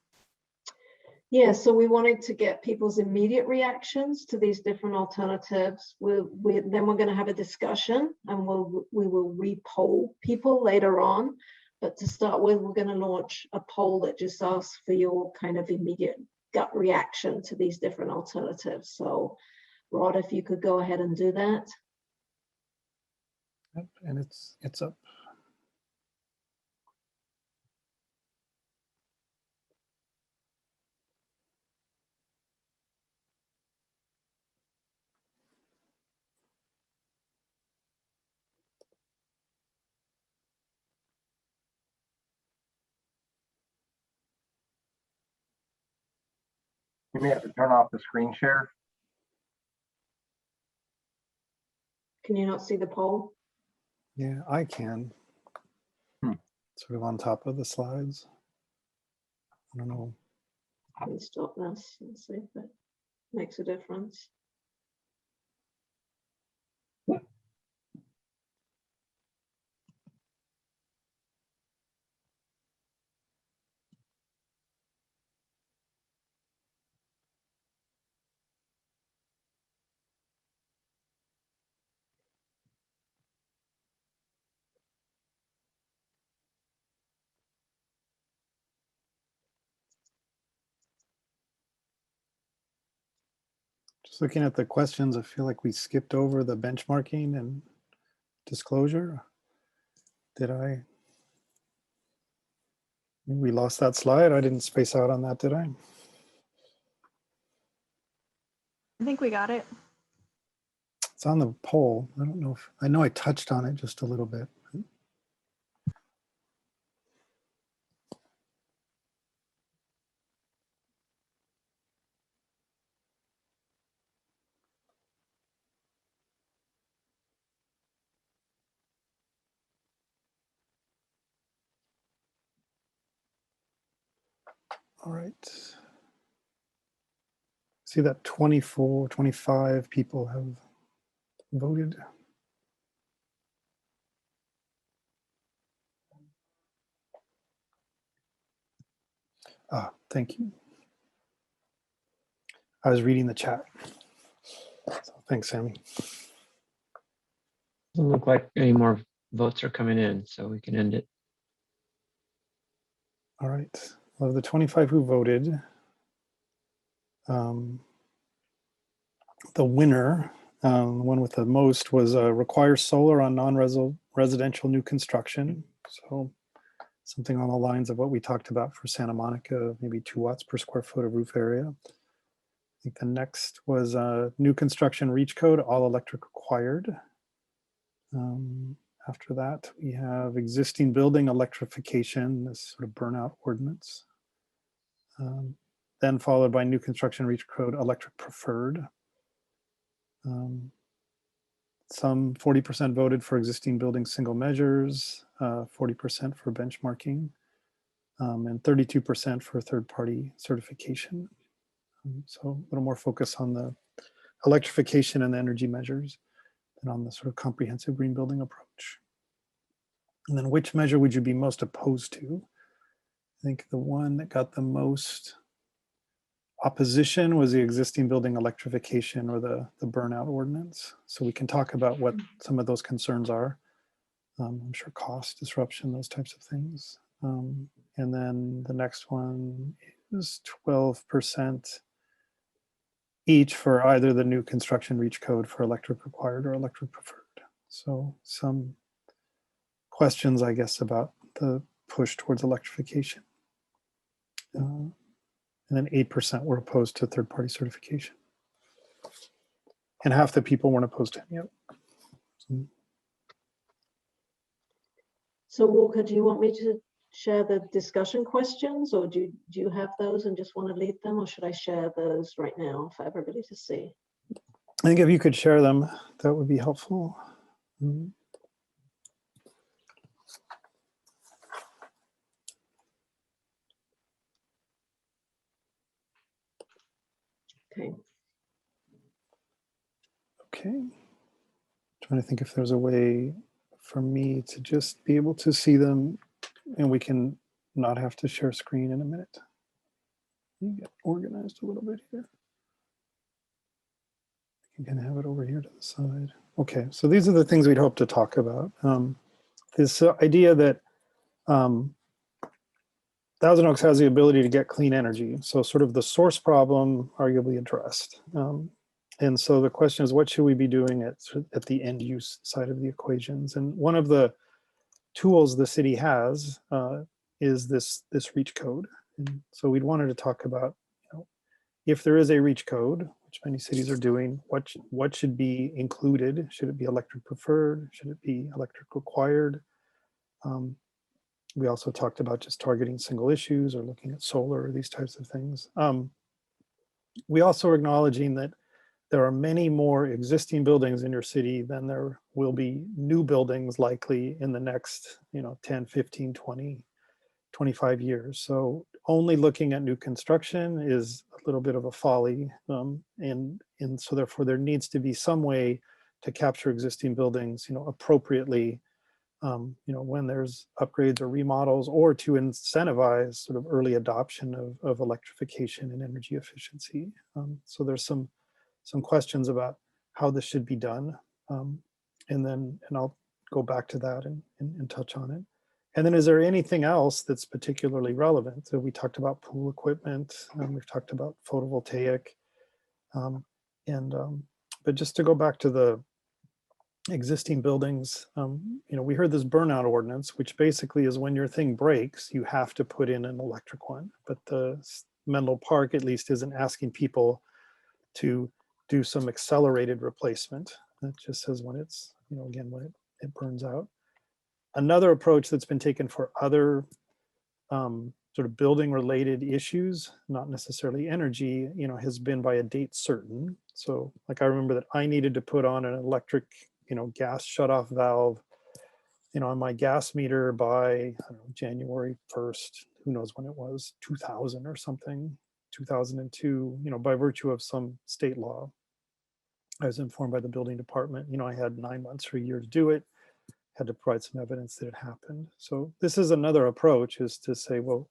Yeah, so we wanted to get people's immediate reactions to these different alternatives. Then we're going to have a discussion, and we will re-poll people later on. But to start with, we're going to launch a poll that just asks for your kind of immediate gut reaction to these different alternatives. So, Rod, if you could go ahead and do that. Yep, and it's up. You may have to turn off the screen share. Can you not see the poll? Yeah, I can. Sort of on top of the slides. I don't know. Let me stop this and see if it makes a difference. Just looking at the questions, I feel like we skipped over the benchmarking and disclosure. Did I? We lost that slide. I didn't space out on that, did I? I think we got it. It's on the poll. I don't know if, I know I touched on it just a little bit. All right. See that 24, 25 people have voted. Ah, thank you. I was reading the chat. So thanks, Sammy. Doesn't look like any more votes are coming in, so we can end it. All right. Of the 25 who voted, the winner, the one with the most, was requires solar on non-residential new construction. So something on the lines of what we talked about for Santa Monica, maybe 2 watts per square foot of roof area. I think the next was new construction reach code, all electric required. After that, we have existing building electrification, this sort of burnout ordinance. Then followed by new construction reach code, electric preferred. Some 40% voted for existing building single measures, 40% for benchmarking, and 32% for third-party certification. So a little more focus on the electrification and the energy measures than on the sort of comprehensive green building approach. And then which measure would you be most opposed to? I think the one that got the most opposition was the existing building electrification, or the burnout ordinance. So we can talk about what some of those concerns are. I'm sure cost, disruption, those types of things. And then the next one is 12% each for either the new construction reach code for electric required or electric preferred. So some questions, I guess, about the push towards electrification. And then 8% were opposed to third-party certification. And half the people weren't opposed to any of it. So Walker, do you want me to share the discussion questions, or do you have those and just want to lead them, or should I share those right now for everybody to see? I think if you could share them, that would be helpful. Okay. Okay. Trying to think if there's a way for me to just be able to see them, and we can not have to share screen in a minute. Let me get organized a little bit here. You can have it over here to the side. Okay, so these are the things we'd hope to talk about. This idea that Thousand Oaks has the ability to get clean energy. So sort of the source problem arguably addressed. And so the question is, what should we be doing at the end use side of the equations? And one of the tools the city has is this reach code. And so we'd wanted to talk about, if there is a reach code, which many cities are doing, what should be included? Should it be electric preferred? Should it be electric required? We also talked about just targeting single issues or looking at solar or these types of things. We also are acknowledging that there are many more existing buildings in your city than there will be new buildings likely in the next 10, 15, 20, 25 years. So only looking at new construction is a little bit of a folly. And so therefore there needs to be some way to capture existing buildings appropriately when there's upgrades or remodels, or to incentivize sort of early adoption of electrification and energy efficiency. So there's some questions about how this should be done. And I'll go back to that and touch on it. And then is there anything else that's particularly relevant? So we talked about pool equipment, we've talked about photovoltaic. But just to go back to the existing buildings, we heard this burnout ordinance, which basically is when your thing breaks, you have to put in an electric one. But the Menlo Park, at least, isn't asking people to do some accelerated replacement. It just says when it's, again, when it burns out. Another approach that's been taken for other sort of building related issues, not necessarily energy, has been by a date certain. So like I remember that I needed to put on an electric, gas shutoff valve, on my gas meter by, I don't know, January 1st, who knows when it was, 2000 or something, 2002, by virtue of some state law. I was informed by the building department, I had 9 months or a year to do it, had to provide some evidence that it happened. So this is another approach, is to say, well,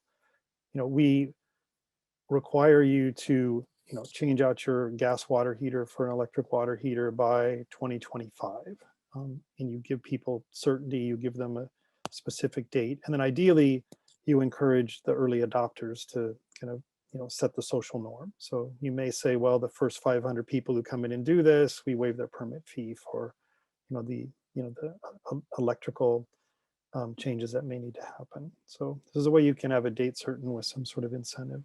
we require you to, change out your gas water heater for an electric water heater by 2025. And you give people certainty, you give them a specific date. And then ideally, you encourage the early adopters to kind of, set the social norm. So you may say, well, the first 500 people who come in and do this, we waive their permit fee for, the electrical changes that may need to happen. So this is a way you can have a date certain with some sort of incentive.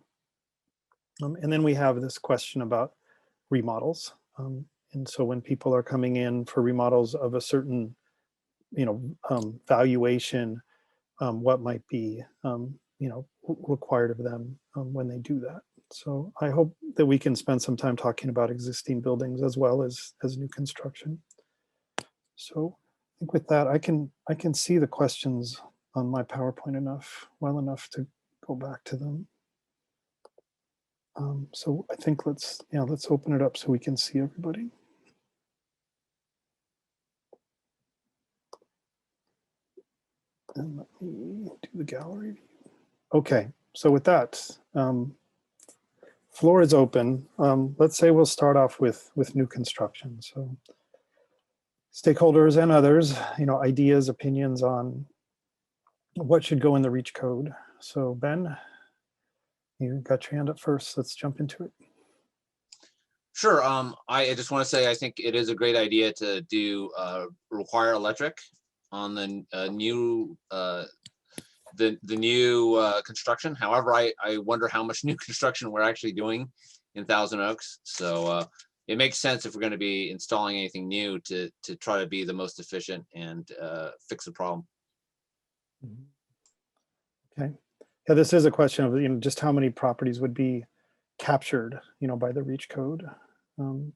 And then we have this question about remodels. And so when people are coming in for remodels of a certain, valuation, what might be, required of them when they do that. So I hope that we can spend some time talking about existing buildings as well as new construction. So I think with that, I can see the questions on my PowerPoint well enough to go back to them. So I think let's open it up so we can see everybody. And let me do the gallery view. Okay, so with that, floor is open. Let's say we'll start off with new construction. So stakeholders and others, ideas, opinions on what should go in the REACH code. So Ben, you got your hand up first. Let's jump into it. Sure. I just want to say I think it is a great idea to do require electric on the new construction. However, I wonder how much new construction we're actually doing in Thousand Oaks. So it makes sense if we're going to be installing anything new to try to be the most efficient and fix the problem. Okay. Yeah, this is a question of just how many properties would be captured by the REACH code. And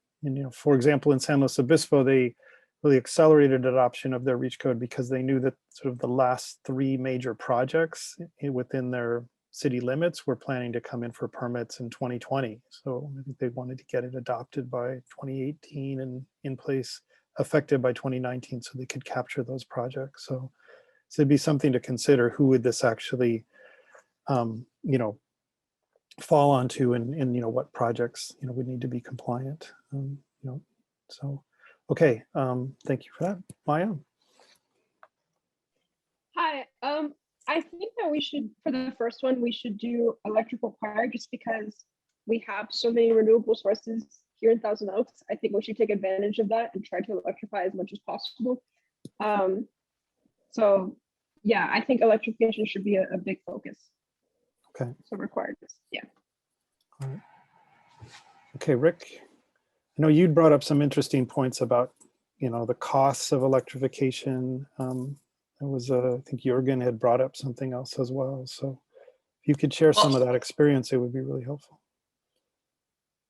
for example, in San Luis Obispo, they really accelerated adoption of their REACH code because they knew that sort of the last 3 major projects within their city limits were planning to come in for permits in 2020. So I think they wanted to get it adopted by 2018 and in place effective by 2019 so they could capture those projects. So it'd be something to consider. Who would this actually fall onto, and what projects would need to be compliant. So okay, thank you for that. Maya. Hi, I think that we should, for the first one, we should do electric required just because we have so many renewable sources here in Thousand Oaks. I think we should take advantage of that and try to electrify as much as possible. So yeah, I think electrification should be a big focus. Okay. So required, yeah. All right. Okay, Rick, I know you'd brought up some interesting points about, the costs of electrification. It was, I think Jürgen had brought up something else as well. So if you could share some of that experience, it would be really helpful.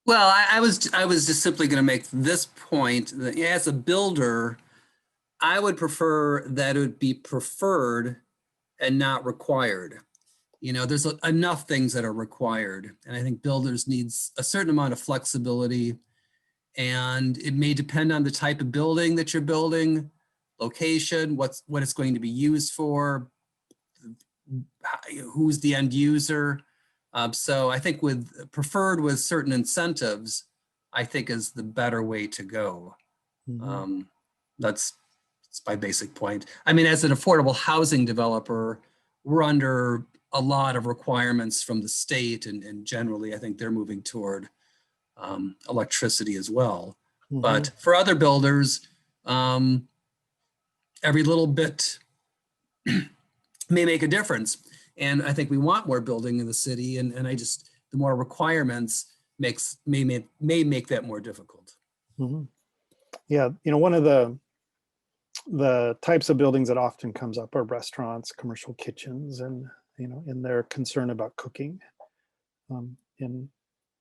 Well, I was just simply going to make this point that as a builder, I would prefer that it would be preferred and not required. There's enough things that are required, and I think builders needs a certain amount of flexibility, and it may depend on the type of building that you're building, location, what it's going to be used for, who's the end user. So I think preferred with certain incentives, I think is the better way to go. Mm-hmm. That's my basic point. I mean, as an affordable housing developer, we're under a lot of requirements from the state, and generally I think they're moving toward electricity as well. Mm-hmm. But for other builders, every little bit may make a difference. And I think we want more building in the city, and the more requirements may make that more difficult. Mm-hmm. Yeah, one of the types of buildings that often comes up are restaurants, commercial kitchens, and in their concern about cooking. And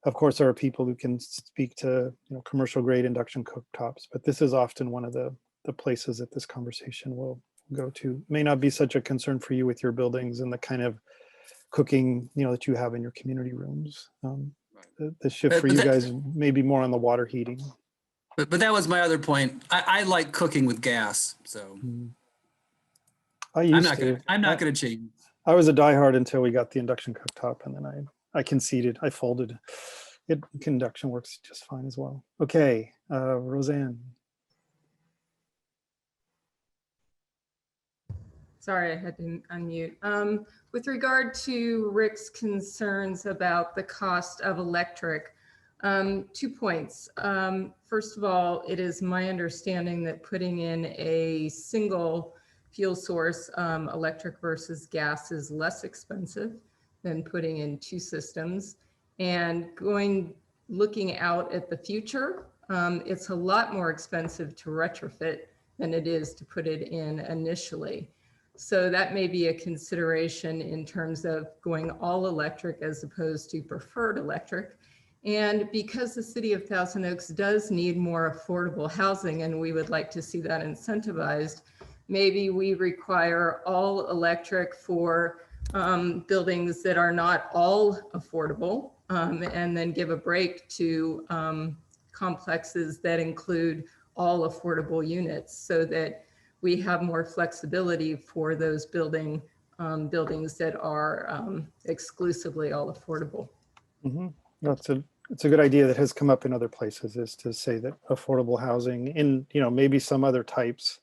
of course, there are people who can speak to commercial grade induction cooktops, but this is often one of the places that this conversation will go to. It may not be such a concern for you with your buildings and the kind of cooking, that you have in your community rooms. The shift for But you that- guys may be more on the water heating. But that was my other point. I like cooking with gas, so I'm not gonna change. I was a diehard until we got the induction cooktop, and then I conceded. I folded. Induction works just fine as well. Okay, Roseanne. Sorry, I had to unmute. With regard to Rick's concerns about the cost of electric, 2 points. First of all, it is my understanding that putting in a single fuel source, electric versus gas, is less expensive than putting in 2 systems. And looking out at the future, it's a lot more expensive to retrofit than it is to put it in initially. So that may be a consideration in terms of going all electric as opposed to preferred electric. And because the city of Thousand Oaks does need more affordable housing, and we would like to see that incentivized, maybe we require all electric for buildings that are not all affordable, and then give a break to complexes that include all affordable units, so that we have more flexibility for those buildings that are exclusively all affordable. Mm-hmm. It's a good idea that has come up in other places, is to say that affordable housing in, maybe some other types,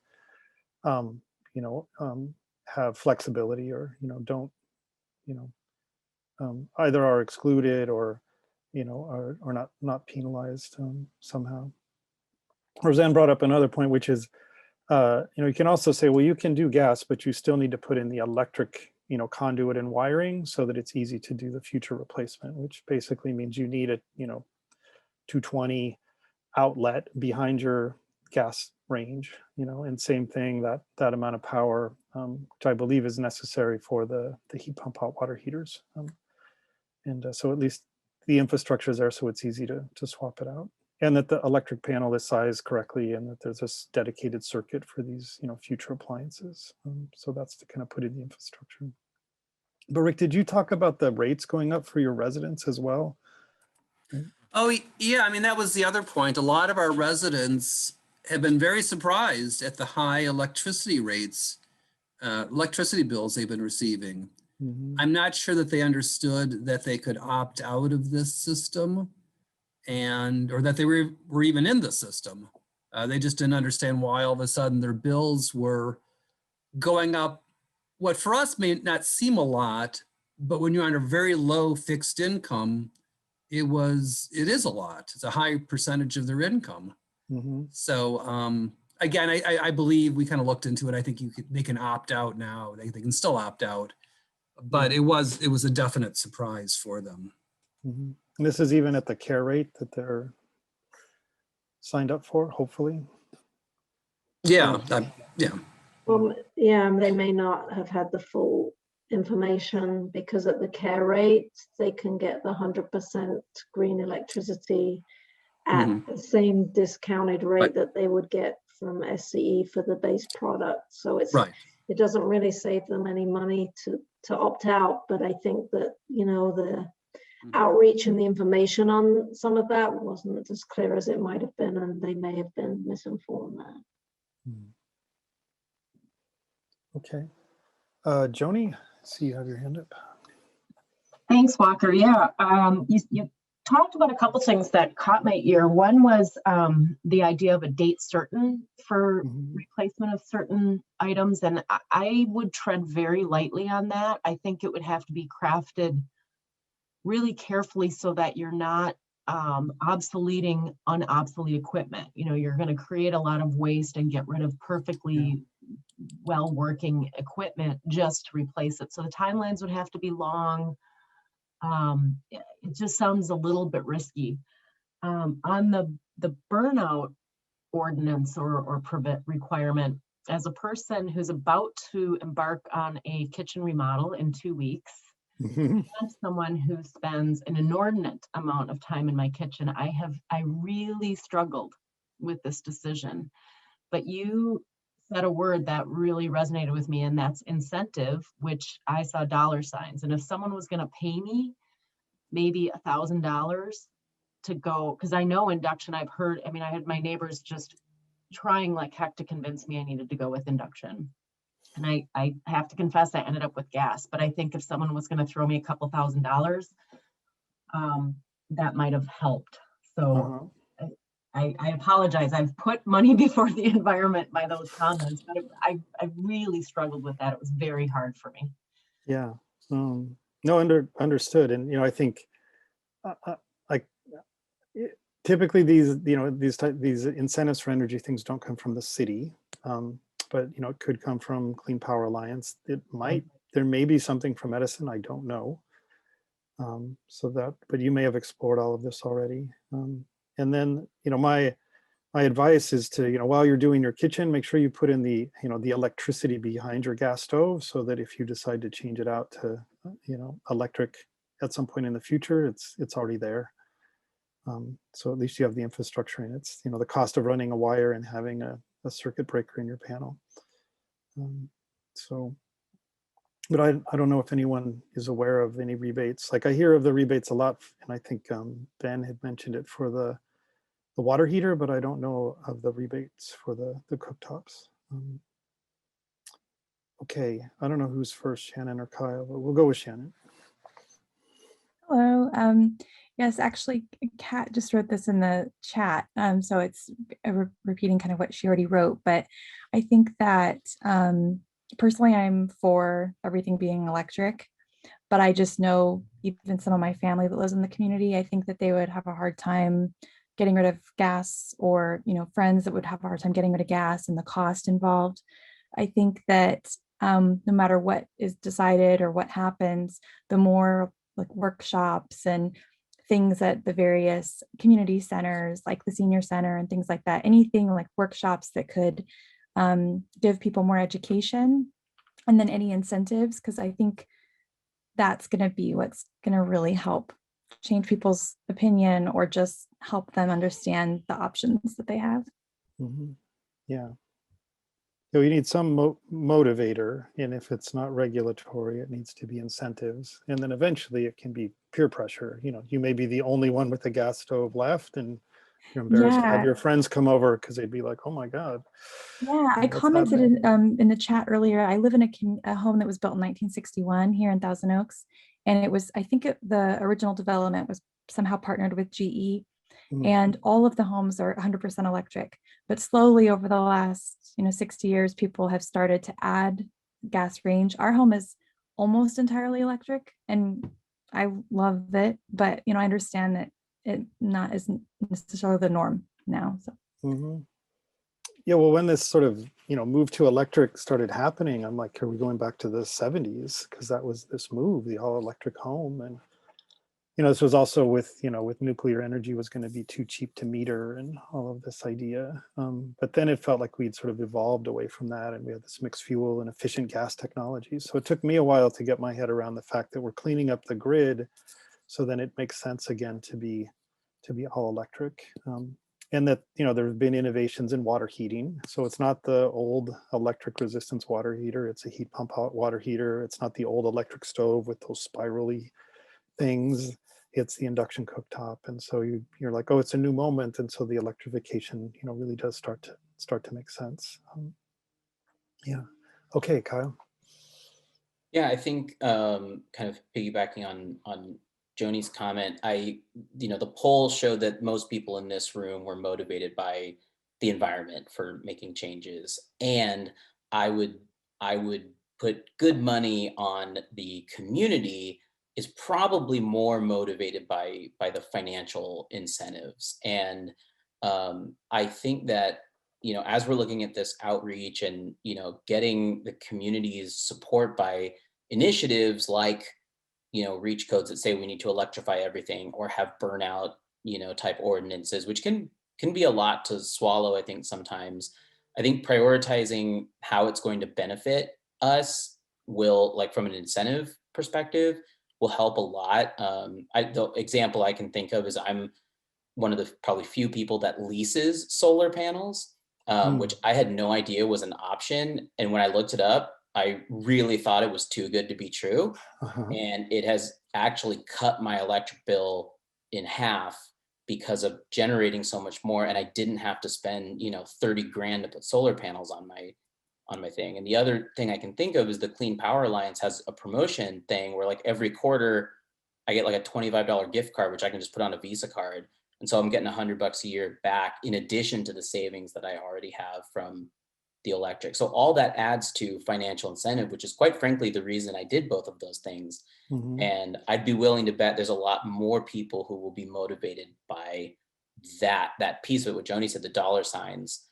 have flexibility, or, don't, either are excluded or, are not penalized somehow. Roseanne brought up another point, which is, you can also say, well, you can do gas, but you still need to put in the electric, conduit and wiring so that it's easy to do the future replacement, which basically means you need a, 220 outlet behind your gas range, and same thing, that amount of power, which I believe is necessary for the heat pump hot water heaters. So at least the infrastructure is there, so it's easy to swap it out. And that the electric panel is sized correctly, and that there's this dedicated circuit for these, future appliances. So that's to kind of put in the infrastructure. But Rick, did you talk about the rates going up for your residents as well? Oh, yeah. I mean, that was the other point. A lot of our residents have been very surprised at the high electricity rates, electricity bills they've been receiving. Mm-hmm. I'm not sure that they understood that they could opt out of this system, or that they were even in the system. They just didn't understand why all of a sudden their bills were going up. What for us may not seem a lot, but when you're on a very low fixed income, it is a lot. It's a high percentage of their income. Mm-hmm. So again, I believe we kind of looked into it. I think they can opt out now. They can still opt out, but it was a definite surprise for them. Mm-hmm. And this is even at the care rate that they're signed up for, hopefully. Yeah, yeah. Well, yeah, they may not have had the full information, because at the care rate, they can get the 100% green electricity at the same discounted rate that they would get from SCE for the base product. So it doesn't really save them any money to opt out. But I think that, the outreach and the information on some of that wasn't as clear as it might have been, and they may have been misinformed there. Okay. Joni, I see you have your hand up. Thanks, Walker. Yeah, you talked about a couple things that caught my ear. One was the idea of a date certain for replacement of certain items, and I would tread very lightly on that. I think it would have to be crafted really carefully so that you're not obsoleting unobsolete equipment. You're going to create a lot of waste and get rid of perfectly well working equipment just to replace it. So the timelines would have to be long. It just sounds a little bit risky. On the burnout ordinance or permit requirement, as a person who's about to embark on a kitchen remodel in 2 weeks, and someone who spends an inordinate amount of time in my kitchen, I really struggled with this decision. But you said a word that really resonated with me, and that's incentive, which I saw dollar signs. And if someone was going to pay me maybe $1,000 to go, because I know induction, I've heard, I mean, I had my neighbors just trying like heck to convince me I needed to go with induction. And I have to confess, I ended up with gas. But I think if someone was going to throw me a couple $1,000s, that might have helped. So I apologize. I've put money before the environment by those comments, but I really struggled with that. It was very hard for me. Yeah. No, understood. And, I think like typically these incentives for energy things don't come from the city. But, it could come from Clean Power Alliance. There may be something from Edison. I don't know. But you may have explored all of this already. And then, my advice is to, while you're doing your kitchen, make sure you put in the electricity behind your gas stove, so that if you decide to change it out to, electric at some point in the future, it's already there. So at least you have the infrastructure, and it's, the cost of running a wire and having a circuit breaker in your panel. But I don't know if anyone is aware of any rebates. Like I hear of the rebates a lot, and I think Ben had mentioned it for the water heater, but I don't know of the rebates for the cooktops. Okay, I don't know who's first, Shannon or Kyle, but we'll go with Shannon. Hello. Yes, actually, Kat just wrote this in the chat, so it's repeating kind of what she already wrote. But I think that personally, I'm for everything being electric, but I just know even some of my family that lives in the community, I think that they would have a hard time getting rid of gas, or friends that would have a hard time getting rid of gas and the cost involved. I think that no matter what is decided or what happens, the more like workshops and things at the various community centers, like the senior center and things like that, anything like workshops that could give people more education, and then any incentives, because I think that's going to be what's going to really help change people's opinion, or just help them understand the options that they have. Yeah. So you need some motivator, and if it's not regulatory, it needs to be incentives. And then eventually it can be peer pressure. You may be the only one with a gas stove left, and you're embarrassed to have your friends come over because they'd be like, oh my God. Yeah, I commented in the chat earlier. I live in a home that was built in 1961 here in Thousand Oaks. And it was, I think the original development was somehow partnered with GE. And all of the homes are 100% electric. But slowly over the last 60 years, people have started to add gas range. Our home is almost entirely electric, and I love it. But I understand that it isn't necessarily the norm now. So. Yeah, well, when this sort of move to electric started happening, I'm like, are we going back to the 70s? Because that was this move, the all electric home. And this was also with nuclear energy was going to be too cheap to meter and all of this idea. But then it felt like we'd sort of evolved away from that, and we had this mixed fuel and efficient gas technology. So it took me a while to get my head around the fact that we're cleaning up the grid, so then it makes sense again to be all electric. And that there have been innovations in water heating. So it's not the old electric resistance water heater, it's a heat pump hot water heater. It's not the old electric stove with those spirally things. It's the induction cooktop. And so you're like, oh, it's a new moment. And so the electrification, really does start to make sense. Yeah. Okay, Kyle. Yeah, I think kind of piggybacking on Joni's comment, the poll showed that most people in this room were motivated by the environment for making changes. And I would put good money on the community is probably more motivated by the financial incentives. And I think that, as we're looking at this outreach and, getting the community's support by initiatives like, reach codes that say we need to electrify everything, or have burnout, type ordinances, which can be a lot to swallow, I think sometimes. I think prioritizing how it's going to benefit us will, like from an incentive perspective, will help a lot. The example I can think of is I'm one of the probably few people that leases solar panels. which I had no idea was an option. And when I looked it up, I really thought it was too good to be true. And it has actually cut my electric bill in half because of generating so much more. And I didn't have to spend, 30 grand to put solar panels on my thing. And the other thing I can think of is the Clean Power Alliance has a promotion thing where like every quarter I get like a $25 gift card, which I can just put on a Visa card. And so I'm getting $100 a year back in addition to the savings that I already have from the electric. So all that adds to financial incentive, which is quite frankly the reason I did both of those things. And I'd be willing to bet there's a lot more people who will be motivated by that piece of it, what Joni said, the dollar signs.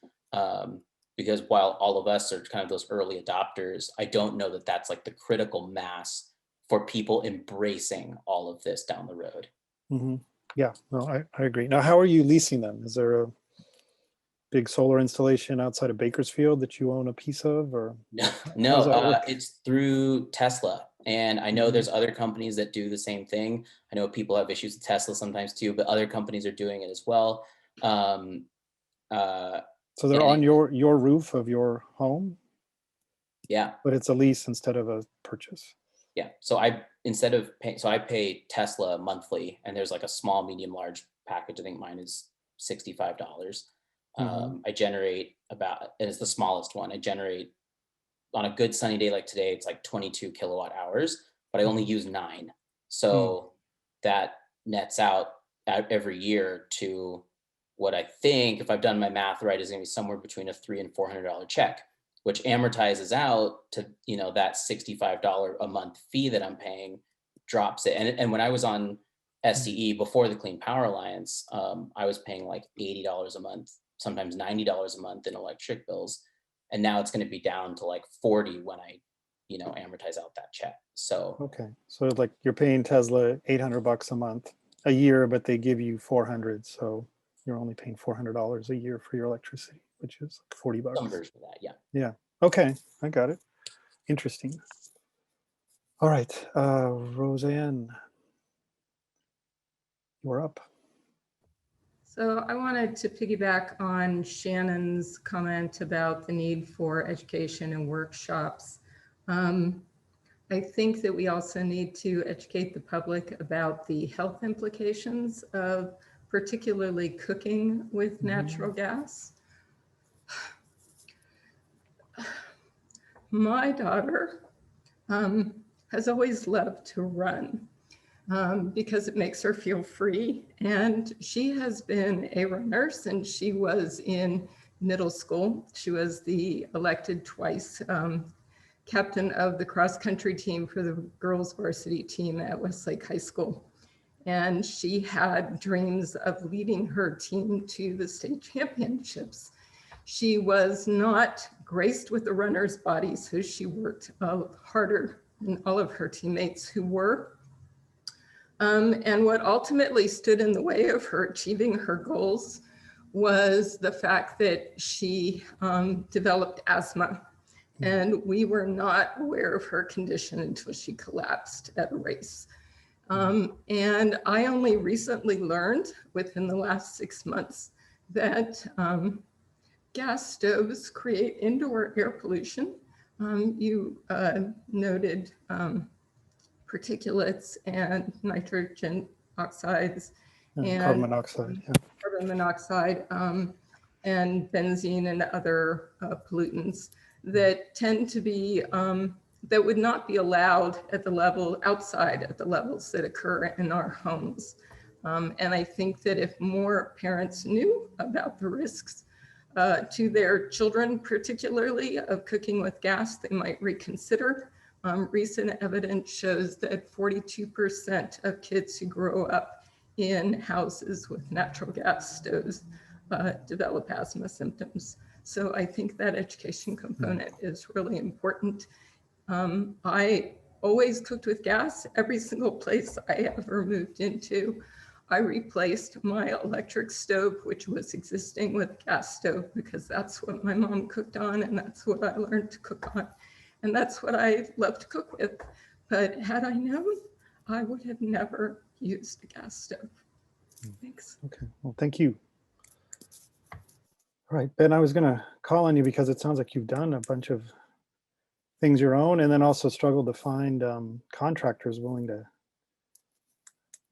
Because while all of us are kind of those early adopters, I don't know that that's like the critical mass for people embracing all of this down the road. Yeah, no, I agree. Now, how are you leasing them? Is there a big solar installation outside of Bakersfield that you own a piece of, or? No, it's through Tesla. And I know there's other companies that do the same thing. I know people have issues with Tesla sometimes too, but other companies are doing it as well. So they're on your roof of your home? Yeah. But it's a lease instead of a purchase. Yeah. So I pay Tesla monthly, and there's like a small, medium, large package. I think mine is $65. I generate and it's the smallest one. I generate on a good sunny day like today, it's like 22 kilowatt hours, but I only use 9. So that nets out every year to what I think, if I've done my math right, is going to be somewhere between a $300 and $400 check, which amortizes out to, that $65 a month fee that I'm paying drops it. And when I was on SCE before the Clean Power Alliance, I was paying like $80 a month, sometimes $90 a month in electric bills. And now it's going to be down to like 40 when I, amortize out that check. So, okay. So like you're paying Tesla $800 a month, a year, but they give you 400. So you're only paying $400 a year for your electricity, which is like $40. Some version of that, yeah. Yeah. Okay, I got it. Interesting. All right, Roseanne, you're up. So I wanted to piggyback on Shannon's comment about the need for education and workshops. I think that we also need to educate the public about the health implications of particularly cooking with natural gas. My daughter has always loved to run because it makes her feel free. And she has been a runner since she was in middle school. She was the elected twice captain of the cross-country team for the girls varsity team at Westlake High School. And she had dreams of leading her team to the state championships. She was not graced with the runner's body, so she worked harder than all of her teammates who were. And what ultimately stood in the way of her achieving her goals was the fact that she developed asthma. And we were not aware of her condition until she collapsed at a race. And I only recently learned within the last 6 months that gas stoves create indoor air pollution. You noted particulates and nitrogen oxides and carbon monoxide, carbon monoxide and benzene and other pollutants that tend to be that would not be allowed at the level outside at the levels that occur in our homes. And I think that if more parents knew about the risks to their children, particularly of cooking with gas, they might reconsider. Recent evidence shows that 42% of kids who grow up in houses with natural gas stoves develop asthma symptoms. So I think that education component is really important. I always cooked with gas. Every single place I ever moved into, I replaced my electric stove, which was existing, with gas stove, because that's what my mom cooked on and that's what I learned to cook on. And that's what I love to cook with. But had I known, I would have never used a gas stove. Thanks. Okay, well, thank you. All right, Ben, I was going to call on you because it sounds like you've done a bunch of things your own, and then also struggled to find contractors willing to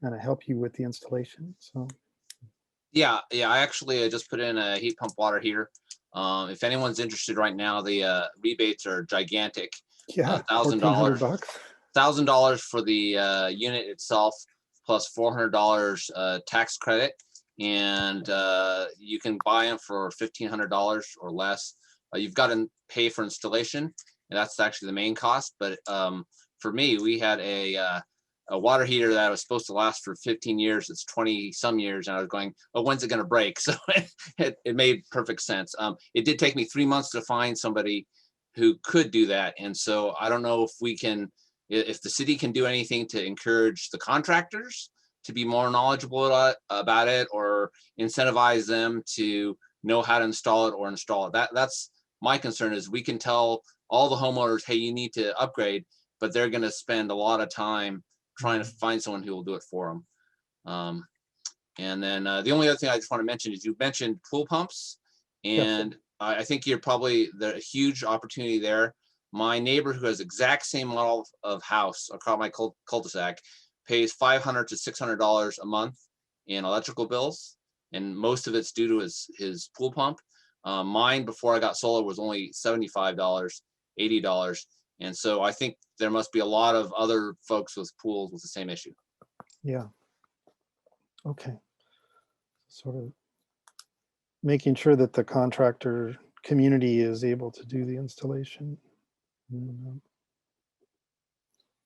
kind of help you with the installation. So Yeah, I actually just put in a heat pump water heater. If anyone's interested right now, the rebates are gigantic. yeah, $1,000. $1,400. $1,000 for the unit itself, plus $400 tax credit, and you can buy them for $1,500 or less. You've got to pay for installation, and that's actually the main cost. But for me, we had a water heater that was supposed to last for 15 years. It's 20 some years, and I was going, oh, when's it going to break? So it made perfect sense. It did take me 3 months to find somebody who could do that, and so I don't know if we can. If the city can do anything to encourage the contractors to be more knowledgeable about it, or incentivize them to know how to install it or install it. That's my concern, is we can tell all the homeowners, hey, you need to upgrade, but they're going to spend a lot of time trying to find someone who will do it for them. And then the only other thing I just want to mention is you mentioned pool pumps, and yes, I think you're probably a huge opportunity there. My neighbor, who has exact same model of house across my cul-de-sac, pays $500 to $600 a month in electrical bills, and most of it's due to his pool pump. Mine, before I got solar, was only $75, $80, and so I think there must be a lot of other folks with pools with the same issue. Yeah. Okay. Sort of making sure that the contractor community is able to do the installation.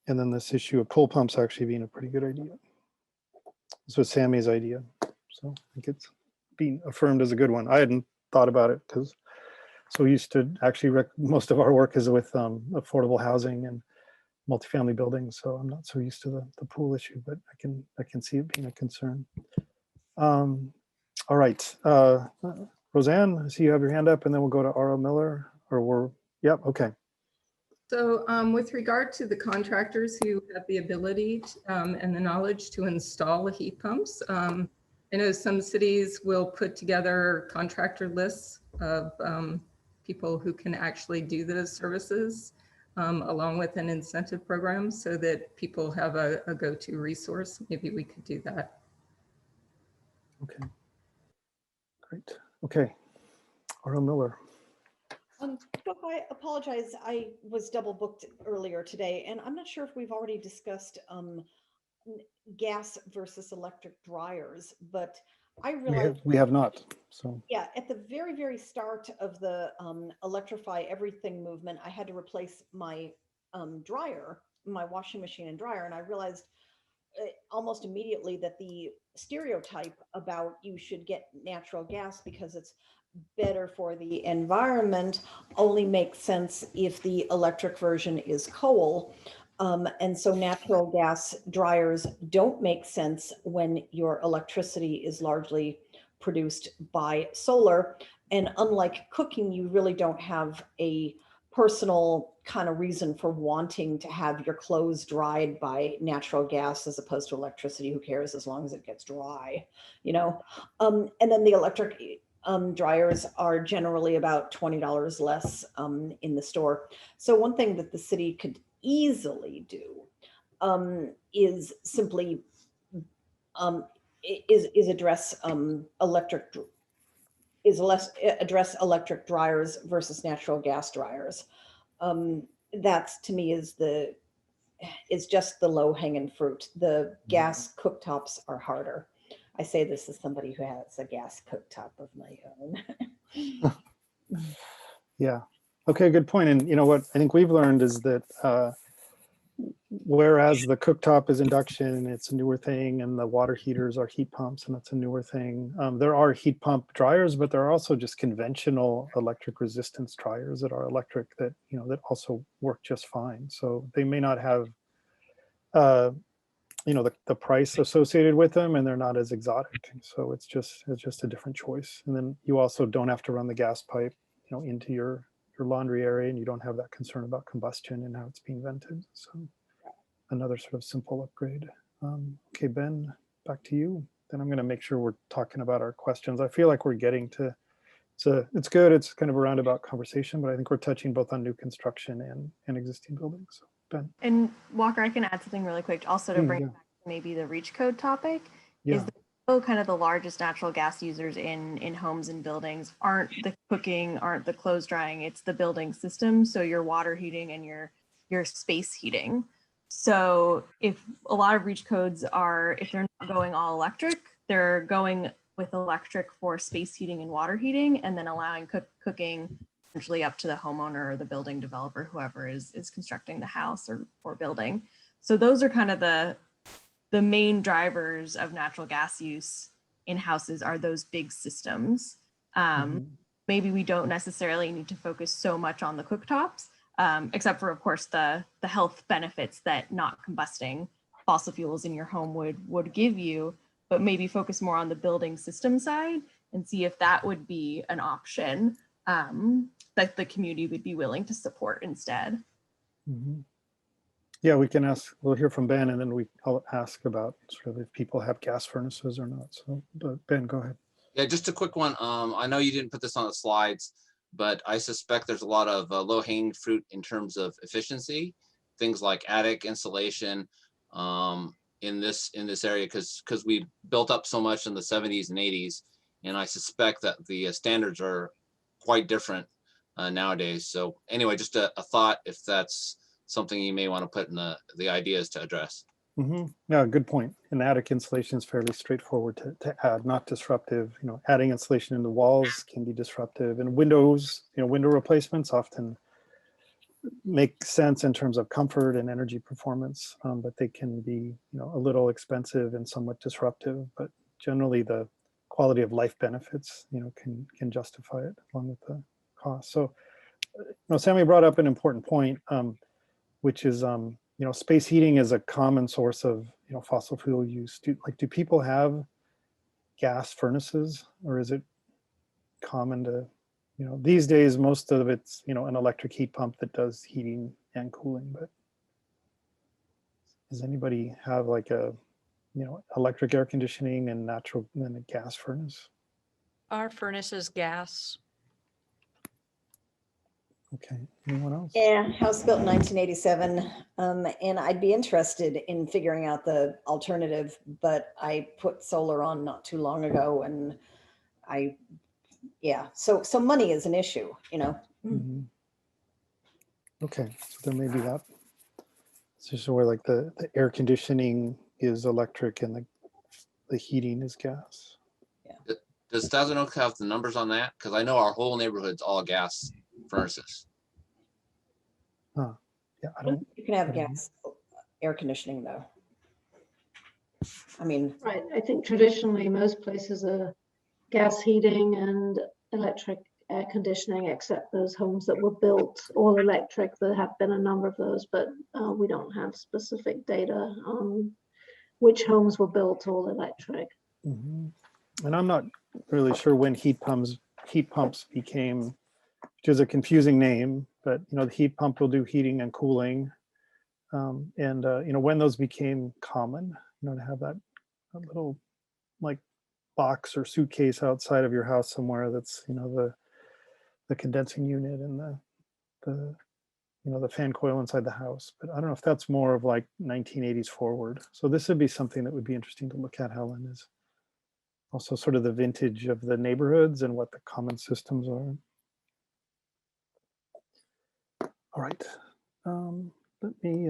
And then this issue of pool pumps actually being a pretty good idea. This was Sammy's idea, so I think it's being affirmed as a good one. I hadn't thought about it because so used to actually most of our work is with affordable housing and multifamily buildings, so I'm not so used to the pool issue, but I can see it being a concern. All right, Roseanne, I see you have your hand up, and then we'll go to R.O. Miller, yep, okay. So with regard to the contractors who have the ability and the knowledge to install the heat pumps, I know some cities will put together contractor lists of people who can actually do those services, along with an incentive program, so that people have a go-to resource. Maybe we could do that. Okay, great. Okay, R.O. Miller. I apologize. I was double booked earlier today, and I'm not sure if we've already discussed gas versus electric dryers, but I realized we have not. So yeah, at the very, very start of the electrify everything movement, I had to replace my dryer, my washing machine and dryer, and I realized almost immediately that the stereotype about you should get natural gas because it's better for the environment only makes sense if the electric version is coal. And so natural gas dryers don't make sense when your electricity is largely produced by solar. And unlike cooking, you really don't have a personal kind of reason for wanting to have your clothes dried by natural gas as opposed to electricity. Who cares as long as it gets dry, you know? And then the electric dryers are generally about $20 less in the store. So one thing that the city could easily do is simply address address electric dryers versus natural gas dryers. That's to me is just the low hanging fruit. The gas cooktops are harder. I say this as somebody who has a gas cooktop of my own. Yeah. Okay, good point. And you know what I think we've learned is that whereas the cooktop is induction, it's a newer thing, and the water heaters are heat pumps, and that's a newer thing. There are heat pump dryers, but there are also just conventional electric resistance dryers that are electric that, you know, that also work just fine. So they may not have you know, the price associated with them, and they're not as exotic. So it's just a different choice. And then you also don't have to run the gas pipe, you know, into your laundry area, and you don't have that concern about combustion and how it's being vented. So another sort of simple upgrade. Okay, Ben, back to you. Then I'm going to make sure we're talking about our questions. I feel like we're getting to it's good. It's kind of a roundabout conversation, but I think we're touching both on new construction and existing buildings. So, Ben. And Walker, I can add something really quick also to bring Yeah. back to maybe the reach code topic. Yeah. Is that kind of the largest natural gas users in homes and buildings aren't the cooking, aren't the clothes drying, it's the building system. So your water heating and your space heating. So if a lot of reach codes are, if they're not going all electric, they're going with electric for space heating and water heating, and then allowing cooking essentially up to the homeowner or the building developer, whoever is constructing the house or building. So those are kind of the main drivers of natural gas use in houses are those big systems. Maybe we don't necessarily need to focus so much on the cooktops, except for, of course, the health benefits that not combusting fossil fuels in your home would give you, but maybe focus more on the building system side and see if that would be an option that the community would be willing to support instead. Yeah, we can ask, we'll hear from Ben, and then I'll ask about sort of if people have gas furnaces or not. So, but Ben, go ahead. Yeah, just a quick one. I know you didn't put this on the slides, but I suspect there's a lot of low-hanging fruit in terms of efficiency, things like attic insulation in this area, because we built up so much in the 70s and 80s, and I suspect that the standards are quite different nowadays. So anyway, just a thought if that's something you may want to put in the ideas to address. Yeah, good point. And attic insulation is fairly straightforward to add, not disruptive. You know, adding insulation in the walls can be disruptive, and windows, window replacements often make sense in terms of comfort and energy performance, but they can be, a little expensive and somewhat disruptive. But generally, the quality of life benefits, can justify it along with the cost. So, Sammy brought up an important point, which is, space heating is a common source of, fossil fuel use. Do people have gas furnaces, or is it common to, these days, most of it's, an electric heat pump that does heating and cooling, but does anybody have like a, electric air conditioning and a gas furnace? Our furnace is gas. Okay, anyone else? Yeah, house built in 1987, and I'd be interested in figuring out the alternative, but I put solar on not too long ago, and so money is an issue, Okay, so there may be that. So where like the air conditioning is electric and the heating is gas. Yeah. Does Thousand Oaks have the numbers on that? Because I know our whole neighborhood's all gas furnaces. Yeah, I don't. You can have gas air conditioning though. I mean, right. I think traditionally most places are gas heating and electric air conditioning, except those homes that were built all electric. There have been a number of those, but we don't have specific data on which homes were built all electric. And I'm not really sure when heat pumps became, which is a confusing name, but the heat pump will do heating and cooling, and when those became common, to have that little like box or suitcase outside of your house somewhere that's the condensing unit and the fan coil inside the house. But I don't know if that's more of like 1980s forward. So this would be something that would be interesting to look at, Helen, is also sort of the vintage of the neighborhoods and what the common systems are. All right, let me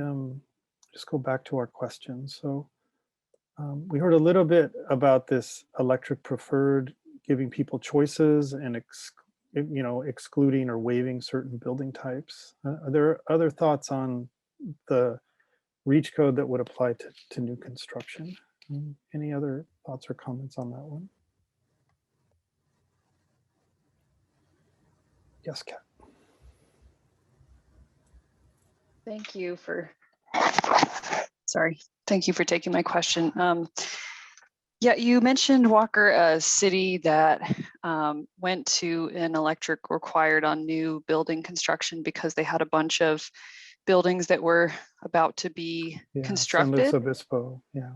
just go back to our questions. So we heard a little bit about this electric preferred, giving people choices and excluding or waiving certain building types. Are there other thoughts on the REACH code that would apply to new construction? Any other thoughts or comments on that one? Yes, Kat. Thank you for taking my question. Yeah, you mentioned, Walker, a city that went to an electric required on new building construction because they had a bunch of buildings that were about to be constructed. San Luis Obispo, yeah.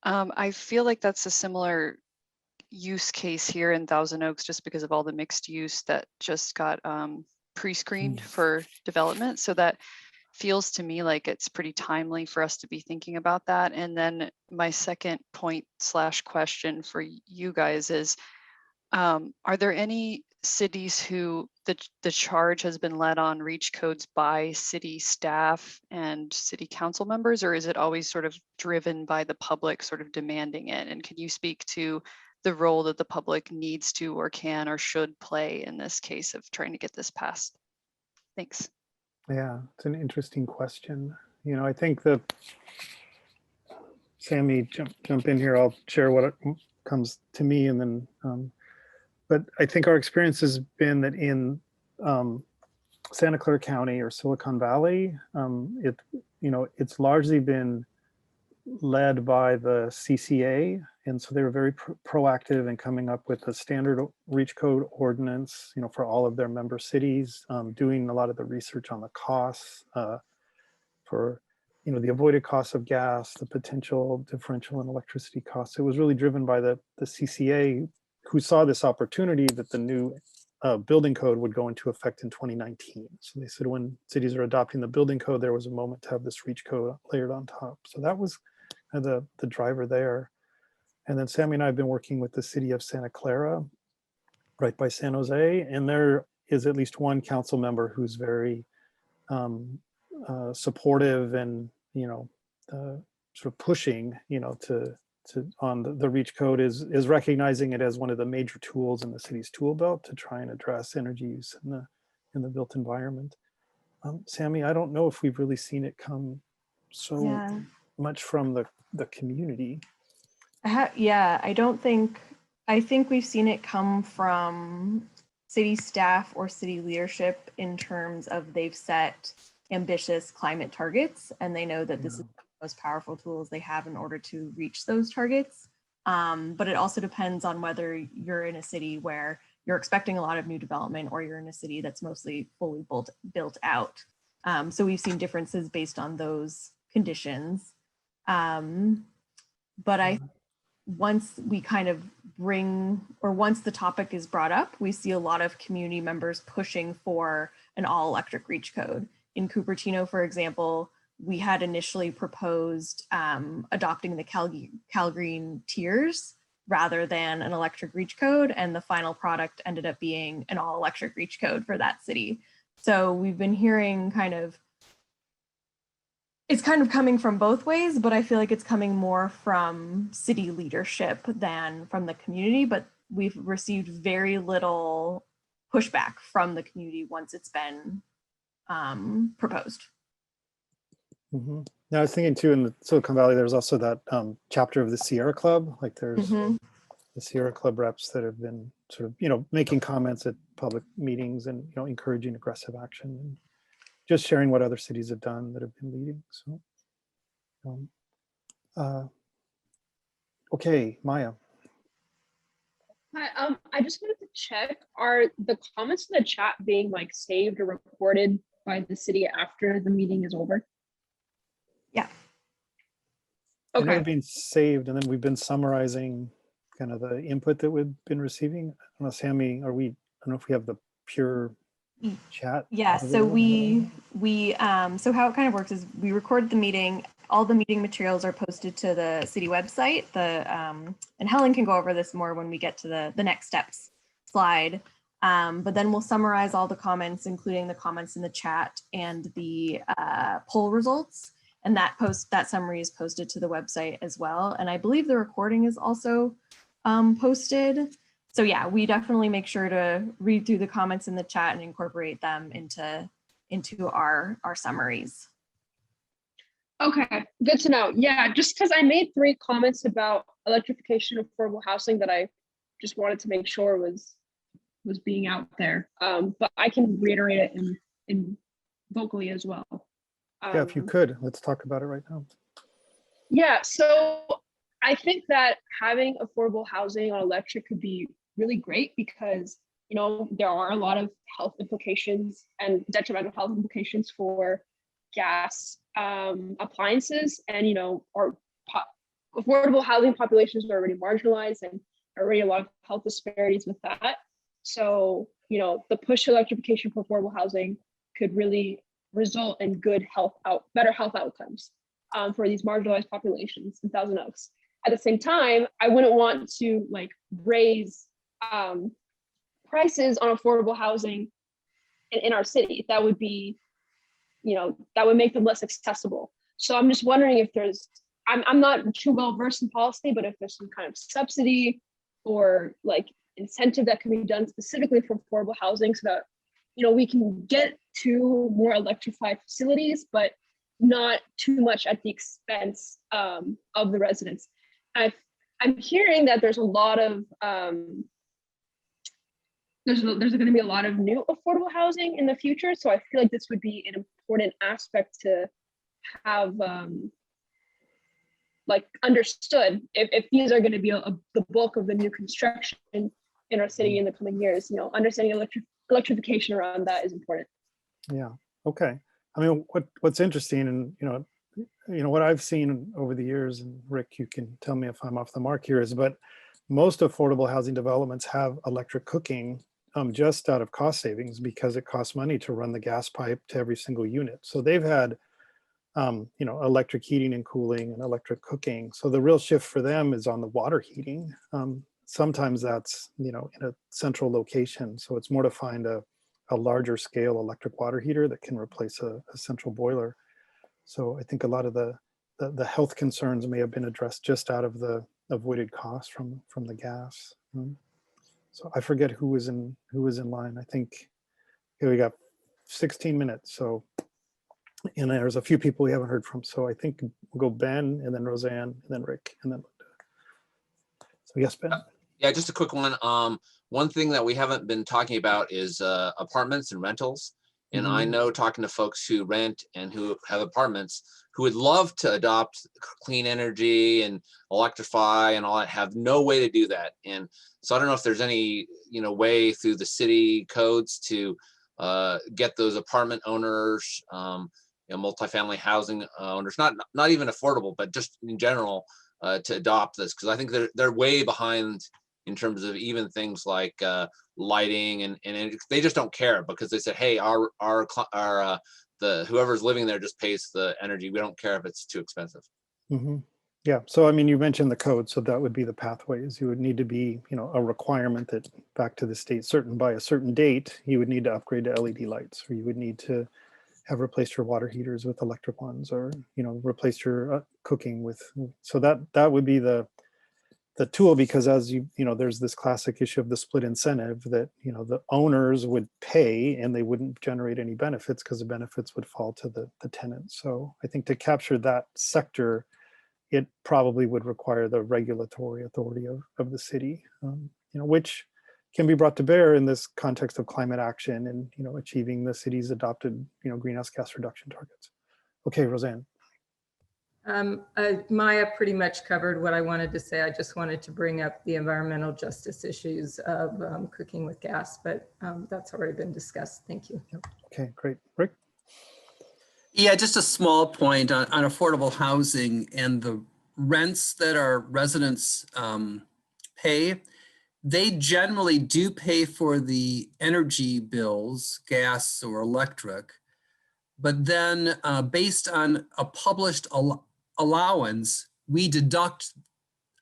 I feel like that's a similar use case here in Thousand Oaks just because of all the mixed use that just got pre-screened for development. So that feels to me like it's pretty timely for us to be thinking about that. And then my second point / question for you guys is, are there any cities who the charge has been led on reach codes by city staff and city council members, or is it always sort of driven by the public sort of demanding it? And can you speak to the role that the public needs to or can or should play in this case of trying to get this passed? Thanks. Yeah, it's an interesting question. You know, I think that Sammy, jump in here. I'll share what comes to me, and then but I think our experience has been that in Santa Clara County or Silicon Valley, it's largely been led by the CCA, and so they were very proactive in coming up with a standard reach code ordinance, for all of their member cities, doing a lot of the research on the costs for, the avoided cost of gas, the potential differential in electricity costs. It was really driven by the CCA, who saw this opportunity that the new building code would go into effect in 2019. So they said when cities are adopting the building code, there was a moment to have this reach code layered on top. So that was kind of the driver there. And then Sammy and I have been working with the city of Santa Clara, right by San Jose, and there is at least one council member who's very supportive and sort of pushing to on the reach code, is recognizing it as one of the major tools in the city's tool belt to try and address energy use in the built environment. Sammy, I don't know if we've really seen it come so much from the community. I think we've seen it come from city staff or city leadership in terms of they've set ambitious climate targets, and they know that this is the most powerful tools they have in order to reach those targets. But it also depends on whether you're in a city where you're expecting a lot of new development or you're in a city that's mostly fully built out. So we've seen differences based on those conditions. But once we kind of once the topic is brought up, we see a lot of community members pushing for an all electric reach code. In Cupertino, for example, we had initially proposed adopting the CalGreen tiers rather than an electric reach code, and the final product ended up being an all electric reach code for that city. So we've been hearing it's kind of coming from both ways, but I feel like it's coming more from city leadership than from the community, but we've received very little pushback from the community once it's been proposed. Mm-hmm. Now I was thinking too, in the Silicon Valley, there's also that chapter of the Sierra Club. Like there's the Sierra Club reps that have been sort of, making comments at public meetings and, encouraging aggressive action and just sharing what other cities have done that have been leading. So, okay, Maya. Hi, I just wanted to check, are the comments in the chat being saved or recorded by the city after the meeting is over? Yeah. Okay. They're being saved, and then we've been summarizing kind of the input that we've been receiving. I don't know, Sammy, I don't know if we have the pure chat. Yeah, so so how it kind of works is we record the meeting, all the meeting materials are posted to the city website, and Helen can go over this more when we get to the next steps slide. But then we'll summarize all the comments, including the comments in the chat and the poll results. And that summary is posted to the website as well. And I believe the recording is also posted. So yeah, we definitely make sure to read through the comments in the chat and incorporate them into our summaries. Okay, good to know. Yeah, just because I made 3 comments about electrification of affordable housing that I just wanted to make sure was being out there. But I can reiterate it in vocally as well. Yeah, if you could, let's talk about it right now. Yeah, so I think that having affordable housing on electric could be really great because, there are a lot of health implications and detrimental health implications for gas appliances, and, our affordable housing populations are already marginalized and already a lot of health disparities with that. So, the push to electrification for affordable housing could really result in better health outcomes for these marginalized populations in Thousand Oaks. At the same time, I wouldn't want to raise prices on affordable housing in our city. That would be, that would make them less accessible. So I'm just wondering if I'm not too well versed in policy, but if there's some kind of subsidy or incentive that can be done specifically for affordable housing so that, we can get to more electrified facilities, but not too much at the expense of the residents. I'm hearing that there's a lot of there's going to be a lot of new affordable housing in the future. So I feel like this would be an important aspect to have understood if these are going to be the bulk of the new construction in our city in the coming years. Understanding electrification around that is important. Yeah. Okay. I mean, what's interesting, and what I've seen over the years, and Rick, you can tell me if I'm off the mark here, but most affordable housing developments have electric cooking just out of cost savings because it costs money to run the gas pipe to every single unit. So they've had, electric heating and cooling and electric cooking. So the real shift for them is on the water heating. Sometimes that's, in a central location. So it's more to find a larger scale electric water heater that can replace a central boiler. So I think a lot of the health concerns may have been addressed just out of the avoided cost from the gas. So I forget who was in line. I think we got 16 minutes. So, and there's a few people we haven't heard from. So I think we'll go Ben, and then Roseanne, and then Rick, and then Linda. So yes, Ben. Yeah, just a quick one. One thing that we haven't been talking about is apartments and rentals. And I know, talking to folks who rent and who have apartments, who would love to adopt clean energy and electrify and all that, have no way to do that. And so I don't know if there's any, way through the city codes to get those apartment owners, multifamily housing owners, not even affordable, but just in general, to adopt this, because I think they're way behind in terms of even things like lighting, and they just don't care, because they said, hey, the whoever's living there just pays the energy. We don't care if it's too expensive. Yeah. So I mean, you mentioned the code, so that would be the pathways. You would need to be, a requirement that, back to the state, by a certain date, you would need to upgrade to LED lights, or you would need to have replaced your water heaters with electric ones, or replaced your cooking with. So that would be the tool, because as there's this classic issue of the split incentive that the owners would pay and they wouldn't generate any benefits, because the benefits would fall to the tenants. So I think to capture that sector, it probably would require the regulatory authority of the city, which can be brought to bear in this context of climate action and achieving the city's adopted greenhouse gas reduction targets. Okay, Roseanne. Maya pretty much covered what I wanted to say. I just wanted to bring up the environmental justice issues of cooking with gas, but that's already been discussed. Thank you. Okay, great. Rick? Yeah, just a small point on affordable housing and the rents that our residents pay. They generally do pay for the energy bills, gas or electric, but then based on a published allowance, we deduct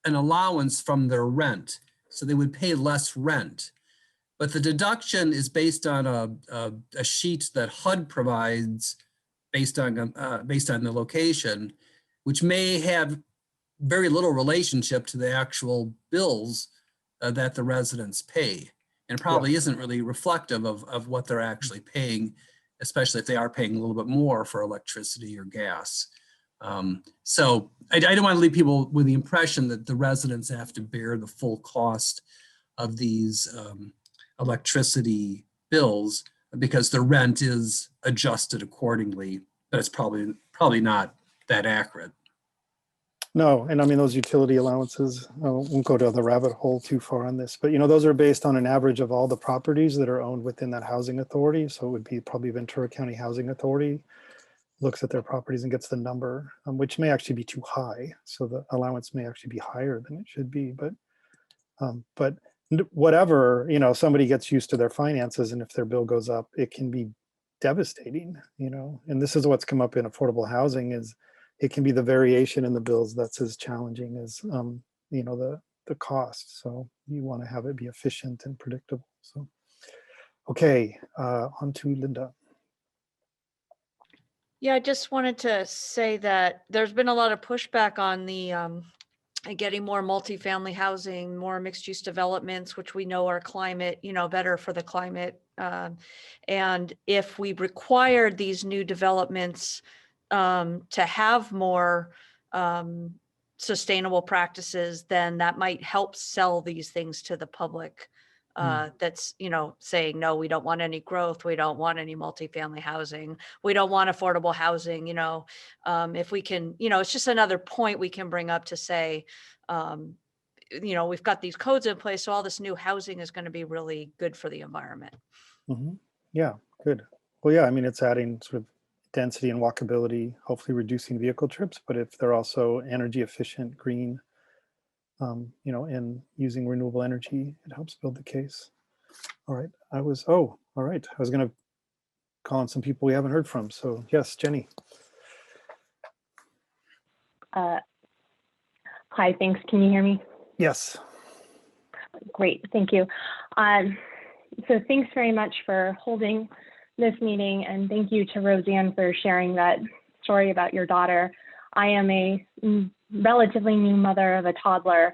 an allowance from their rent. So they would pay less rent. But the deduction is based on a sheet that HUD provides based on the location, which may have very little relationship to the actual bills that the residents pay, and probably isn't really reflective of what they're actually paying, especially if they are paying a little bit more for electricity or gas. So I don't want to leave people with the impression that the residents have to bear the full cost of these electricity bills, because the rent is adjusted accordingly, but it's probably not that accurate. No, and I mean, those utility allowances, I won't go down the rabbit hole too far on this, but those are based on an average of all the properties that are owned within that housing authority. So it would be probably Ventura County Housing Authority looks at their properties and gets the number, which may actually be too high. So the allowance may actually be higher than it should be, but But whatever, you know, somebody gets used to their finances, and if their bill goes up, it can be devastating, you know. And this is what's come up in affordable housing, is it can be the variation in the bills that's as challenging as you know, the cost. So you want to have it be efficient and predictable. So okay, on to Linda. Yeah, I just wanted to say that there's been a lot of pushback on the getting more multifamily housing, more mixed use developments, which we know are climate, you know, better for the climate. And if we required these new developments to have more sustainable practices, then that might help sell these things to the public. That's, you know, saying, no, we don't want any growth. We don't want any multifamily housing. We don't want affordable housing. You know, if we can, you know, it's just another point we can bring up to say, you know, we've got these codes in place, so all this new housing is going to be really good for the environment. Yeah, good. Well, yeah, I mean, it's adding sort of density and walkability, hopefully reducing vehicle trips, but if they're also energy efficient, green, you know, and using renewable energy, it helps build the case. All right, all right, I was going to call on some people we haven't heard from. So yes, Jenny. Hi, thanks. Can you hear me? Yes. Great, thank you. So thanks very much for holding this meeting, and thank you to Roseanne for sharing that story about your daughter. I am a relatively new mother of a toddler,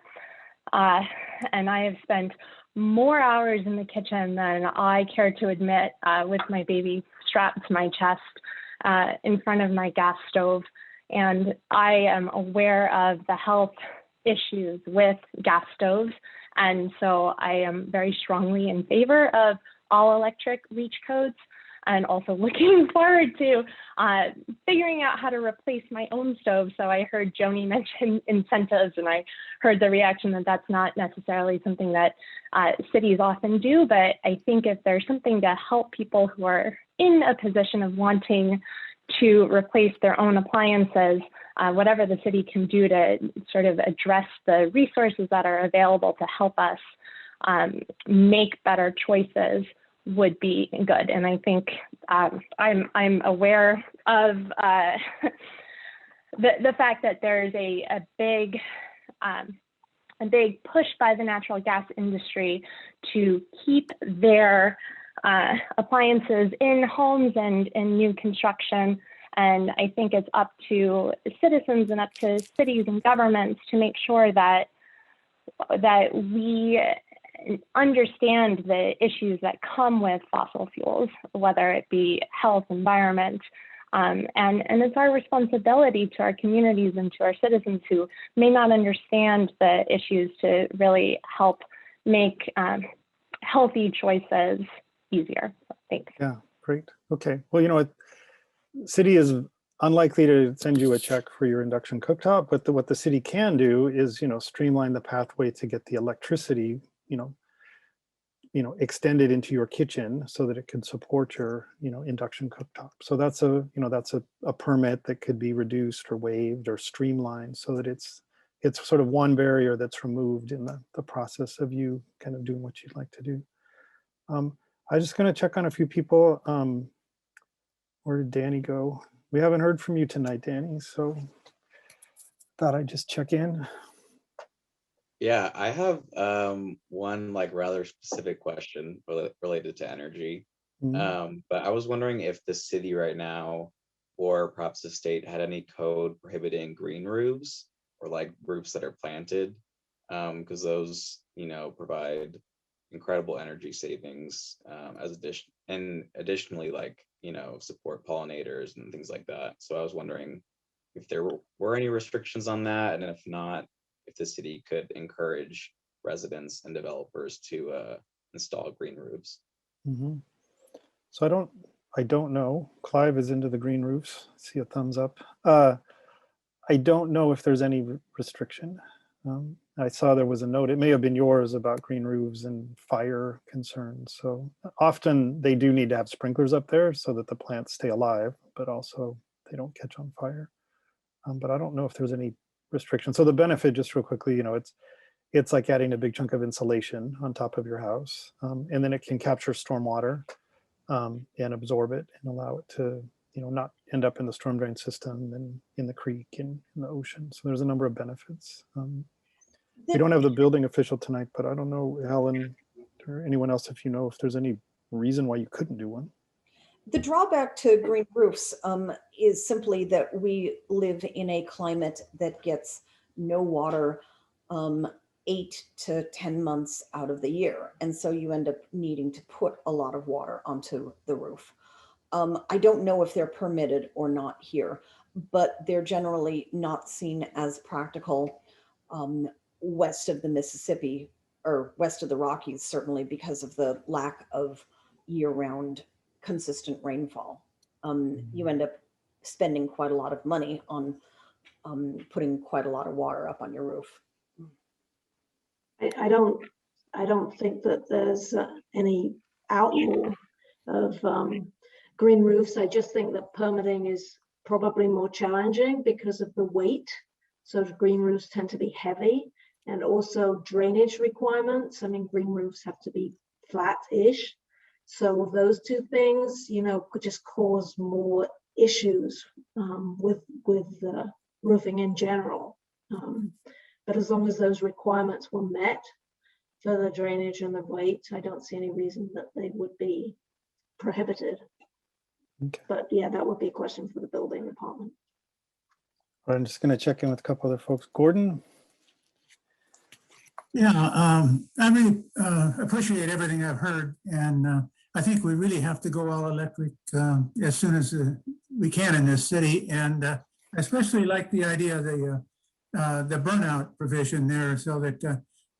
and I have spent more hours in the kitchen than I care to admit with my baby strapped to my chest in front of my gas stove. And I am aware of the health issues with gas stoves. And so I am very strongly in favor of all electric reach codes, and also looking forward to figuring out how to replace my own stove. So I heard Joni mention incentives, and I heard the reaction that that's not necessarily something that cities often do. But I think if there's something to help people who are in a position of wanting to replace their own appliances, whatever the city can do to sort of address the resources that are available to help us make better choices would be good. And I think I'm aware of the fact that there's a big push by the natural gas industry to keep their appliances in homes and in new construction. And I think it's up to citizens and up to cities and governments to make sure that we understand the issues that come with fossil fuels, whether it be health, environment, and it's our responsibility to our communities and to our citizens who may not understand the issues to really help make healthy choices easier. Thanks. Yeah, great. Okay. Well, you know, city is unlikely to send you a check for your induction cooktop, but what the city can do is, you know, streamline the pathway to get the electricity, you know, extended into your kitchen so that it can support your, you know, induction cooktop. So that's a permit that could be reduced or waived or streamlined so that it's sort of one barrier that's removed in the process of you kind of doing what you'd like to do. I'm just going to check on a few people. Where did Danny go? We haven't heard from you tonight, Danny, so thought I'd just check in. Yeah, I have one like rather specific question related to energy. But I was wondering if the city right now, or perhaps the state, had any code prohibiting green roofs or like roofs that are planted, because those, you know, provide incredible energy savings additionally, like, you know, support pollinators and things like that. So I was wondering if there were any restrictions on that, and if not, if the city could encourage residents and developers to install green roofs. So I don't know. Clive is into the green roofs. See a thumbs up. I don't know if there's any restriction. I saw there was a note, it may have been yours, about green roofs and fire concerns. So often they do need to have sprinklers up there so that the plants stay alive, but also they don't catch on fire. But I don't know if there's any restriction. So the benefit, just real quickly, you know, it's like adding a big chunk of insulation on top of your house. And then it can capture stormwater and absorb it and allow it to, not end up in the storm drain system and in the creek and in the ocean. So there's a number of benefits. We don't have the building official tonight, but I don't know, Helen or anyone else, if there's any reason why you couldn't do one. The drawback to green roofs is simply that we live in a climate that gets no water 8 to 10 months out of the year. And so you end up needing to put a lot of water onto the roof. I don't know if they're permitted or not here, but they're generally not seen as practical west of the Mississippi or west of the Rockies, certainly because of the lack of year-round consistent rainfall. You end up spending quite a lot of money on putting quite a lot of water up on your roof. I don't think that there's any outlaw of green roofs. I just think that permitting is probably more challenging because of the weight. So green roofs tend to be heavy, and also drainage requirements. I mean, green roofs have to be flat-ish. So those two things, could just cause more issues with roofing in general. But as long as those requirements were met for the drainage and the weight, I don't see any reason that they would be prohibited. Okay. But yeah, that would be a question for the building department. I'm just going to check in with a couple other folks. Gordon? Yeah, I really appreciate everything I've heard, and I think we really have to go all electric as soon as we can in this city, and I especially like the idea of the burnout provision there, so that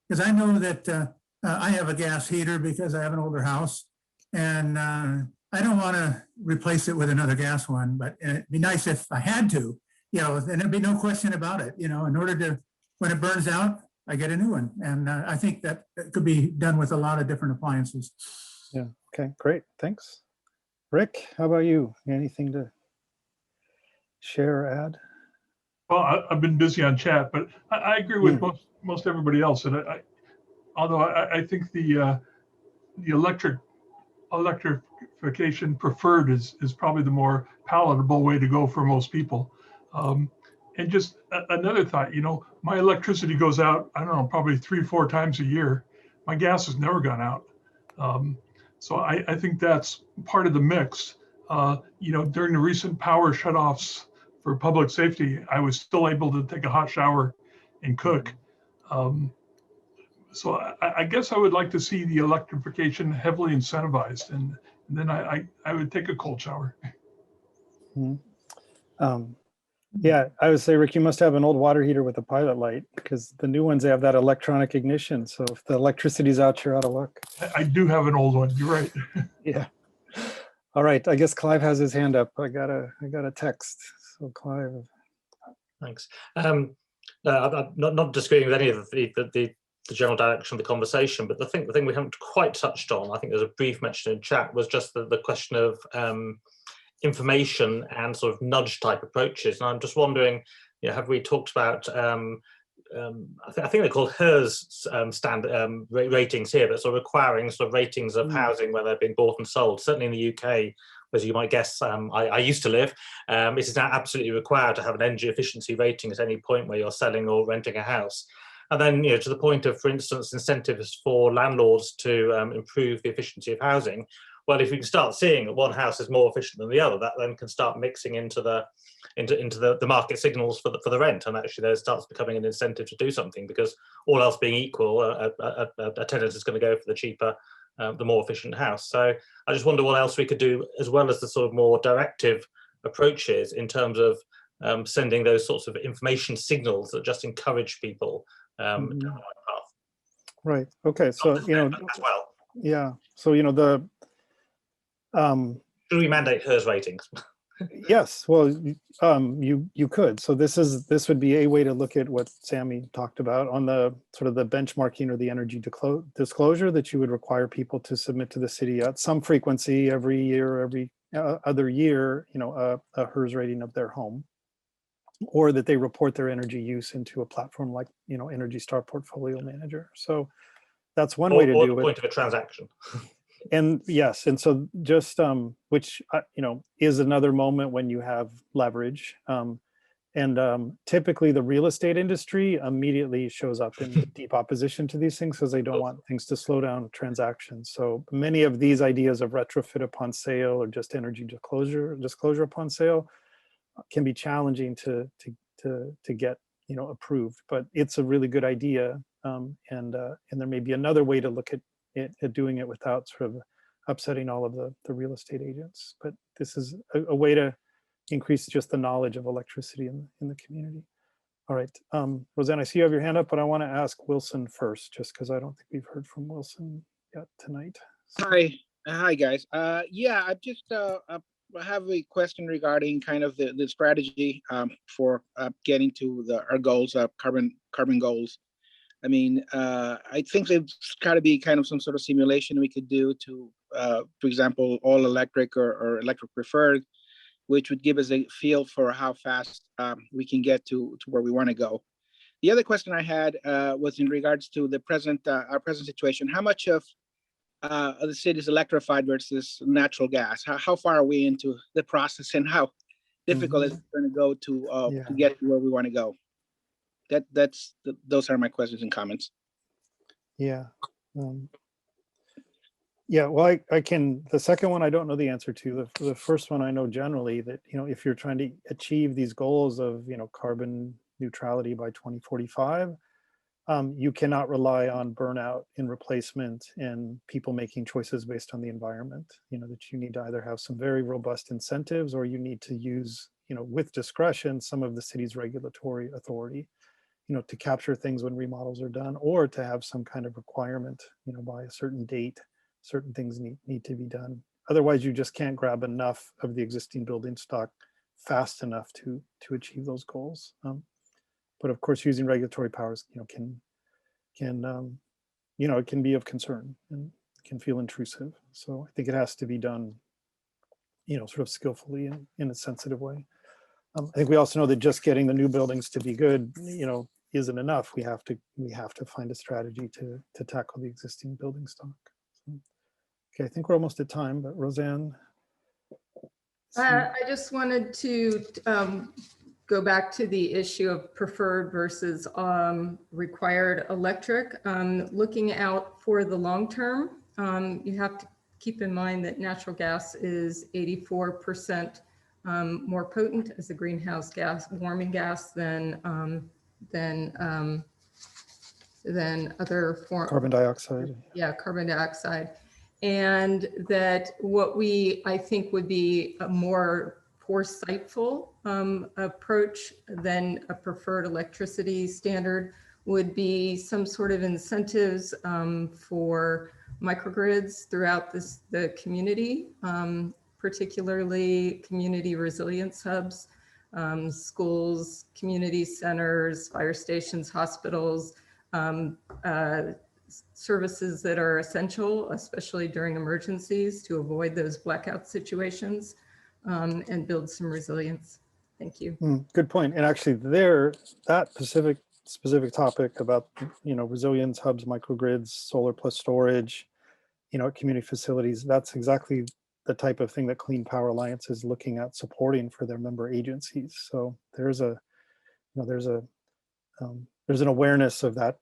because I know that I have a gas heater because I have an older house, and I don't want to replace it with another gas one, but it'd be nice if I had to, then there'd be no question about it. In order to, when it burns out, I get a new one. And I think that could be done with a lot of different appliances. Yeah, okay, great, thanks. Rick, how about you? Anything to share or add? Well, I've been busy on chat, but I agree with most everybody else. And although I think the electrification preferred is probably the more palatable way to go for most people. And just another thought, my electricity goes out, I don't know, probably 3-4 times a year. My gas has never gone out. So I think that's part of the mix. During the recent power shutoffs for public safety, I was still able to take a hot shower and cook. So I guess I would like to see the electrification heavily incentivized, and then I would take a cold shower. Yeah, I would say, Rick, you must have an old water heater with a pilot light, because the new ones, they have that electronic ignition. So if the electricity's out, you're out of luck. I do have an old one, you're right. Yeah. All right, I guess Clive has his hand up. I got a text. So Clive. Thanks. I'm not disagreeing with any of the general direction of the conversation, but the thing we haven't quite touched on, I think there's a brief mention in chat, was just the question of information and sort of nudge type approaches. And I'm just wondering, have we talked about, I think they're called HERS standard ratings here, but sort of requiring sort of ratings of housing where they're being bought and sold. Certainly in the UK, as you might guess, I used to live, it is now absolutely required to have an energy efficiency rating at any point where you're selling or renting a house. And then, to the point of, for instance, incentives for landlords to improve the efficiency of housing. Well, if you can start seeing that one house is more efficient than the other, that then can start mixing into the market signals for the rent, and actually there starts becoming an incentive to do something, because all else being equal, a tenant is going to go for the cheaper, the more efficient house. So I just wonder what else we could do, as well as the sort of more directive approaches in terms of sending those sorts of information signals that just encourage people down the right path. Right. Okay. So as well. Yeah. So the should we mandate HERS ratings? Yes. Well, you could. So this would be a way to look at what Sammy talked about on the sort of the benchmarking or the energy disclosure that you would require people to submit to the city at some frequency every year, every other year, a HERS rating of their home. or that they report their energy use into a platform like, Energy Star Portfolio Manager. So that's one way to or do the it. point of a transaction. And yes, and so just which is another moment when you have leverage. Typically the real estate industry immediately shows up in deep opposition to these things because they don't want things to slow down transactions. So many of these ideas of retrofit upon sale or just energy disclosure upon sale can be challenging to get approved. But it's a really good idea, and there may be another way to look at doing it without sort of upsetting all of the real estate agents. But this is a way to increase just the knowledge of electricity in the community. All right, Roseanne, I see you have your hand up, but I want to ask Wilson first, just because I don't think we've heard from Wilson yet tonight. Hi guys. Yeah, I just have a question regarding kind of the strategy for getting to our goals, carbon goals. I mean, I think there's got to be kind of some sort of simulation we could do to, for example, all electric or electric preferred, which would give us a feel for how fast we can get to where we want to go. The other question I had was in regards to the our present situation. How much of the city is electrified versus natural gas? How far are we into the process, and how difficult is it going to go to get to where we want to go? Those are my questions and comments. Yeah. Yeah, well, I can, the second one I don't know the answer to. The first one I know generally that, if you're trying to achieve these goals of, carbon neutrality by 2045, you cannot rely on burnout in replacement and people making choices based on the environment, that you need to either have some very robust incentives, or you need to use, with discretion, some of the city's regulatory authority, to capture things when remodels are done, or to have some kind of requirement, by a certain date, certain things need to be done. Otherwise, you just can't grab enough of the existing building stock fast enough to achieve those goals. But of course, using regulatory powers, it can be of concern and can feel intrusive. So I think it has to be done, sort of skillfully and in a sensitive way. I think we also know that just getting the new buildings to be good, isn't enough. We have to find a strategy to tackle the existing building stock. So, okay, I think we're almost at time, but Roseanne. I just wanted to go back to the issue of preferred versus required electric. Looking out for the long term, you have to keep in mind that natural gas is 84% more potent as a greenhouse gas, warming gas than other forms. Carbon dioxide. Yeah, carbon dioxide. And that what I think would be a more foresightful approach than a preferred electricity standard would be some sort of incentives for microgrids throughout the community, particularly community resilience hubs, schools, community centers, fire stations, hospitals, services that are essential, especially during emergencies, to avoid those blackout situations and build some resilience. Thank you. Good point. And actually that specific topic about, resilience hubs, microgrids, solar plus storage, community facilities, that's exactly the type of thing that Clean Power Alliance is looking at supporting for their member agencies. So there's an awareness of that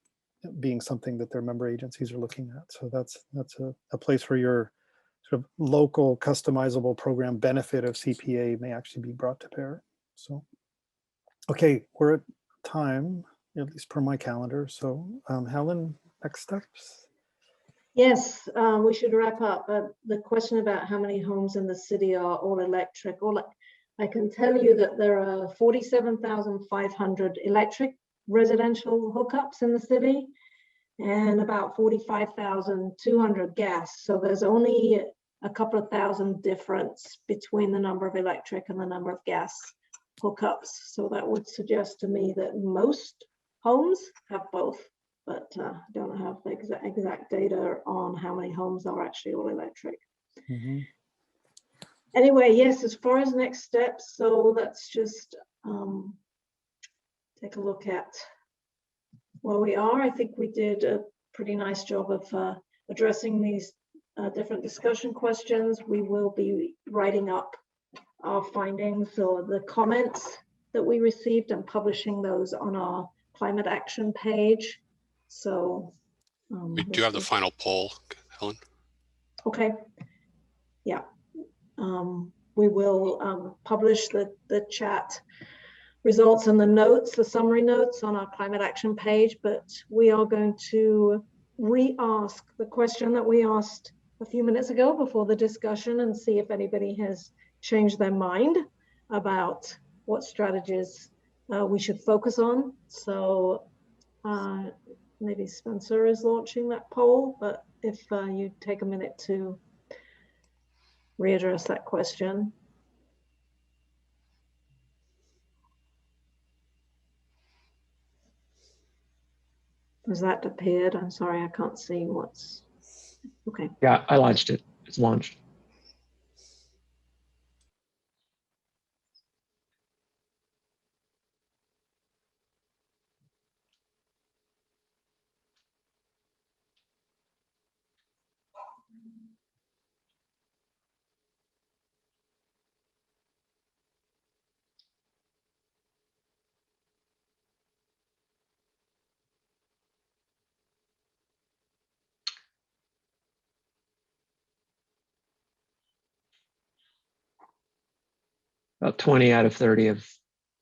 being something that their member agencies are looking at. So that's a place where your sort of local customizable program benefit of CPA may actually be brought to bear. So, okay, we're at time, at least per my calendar. So Helen, next steps? Yes, we should wrap up. The question about how many homes in the city are all electric. I can tell you that there are 47,500 electric residential hookups in the city and about 45,200 gas. So there's only a couple of thousand difference between the number of electric and the number of gas hookups. So that would suggest to me that most homes have both, but I don't have the exact data on how many homes are actually all electric. Anyway, yes, as far as next steps, so that's just take a look at where we are. I think we did a pretty nice job of addressing these different discussion questions. We will be writing up our findings or the comments that we received and publishing those on our climate action page. So we do have the final poll, Helen. Okay. Yeah. We will publish the chat results and the notes, the summary notes on our climate action page, but we are going to re-ask the question that we asked a few minutes ago before the discussion and see if anybody has changed their mind about what strategies we should focus on. So maybe Spencer is launching that poll, but if you take a minute to readdress that question. Has that appeared? I'm sorry, I can't see what's, okay. Yeah, I launched it. It's launched. About 20 out of 30 have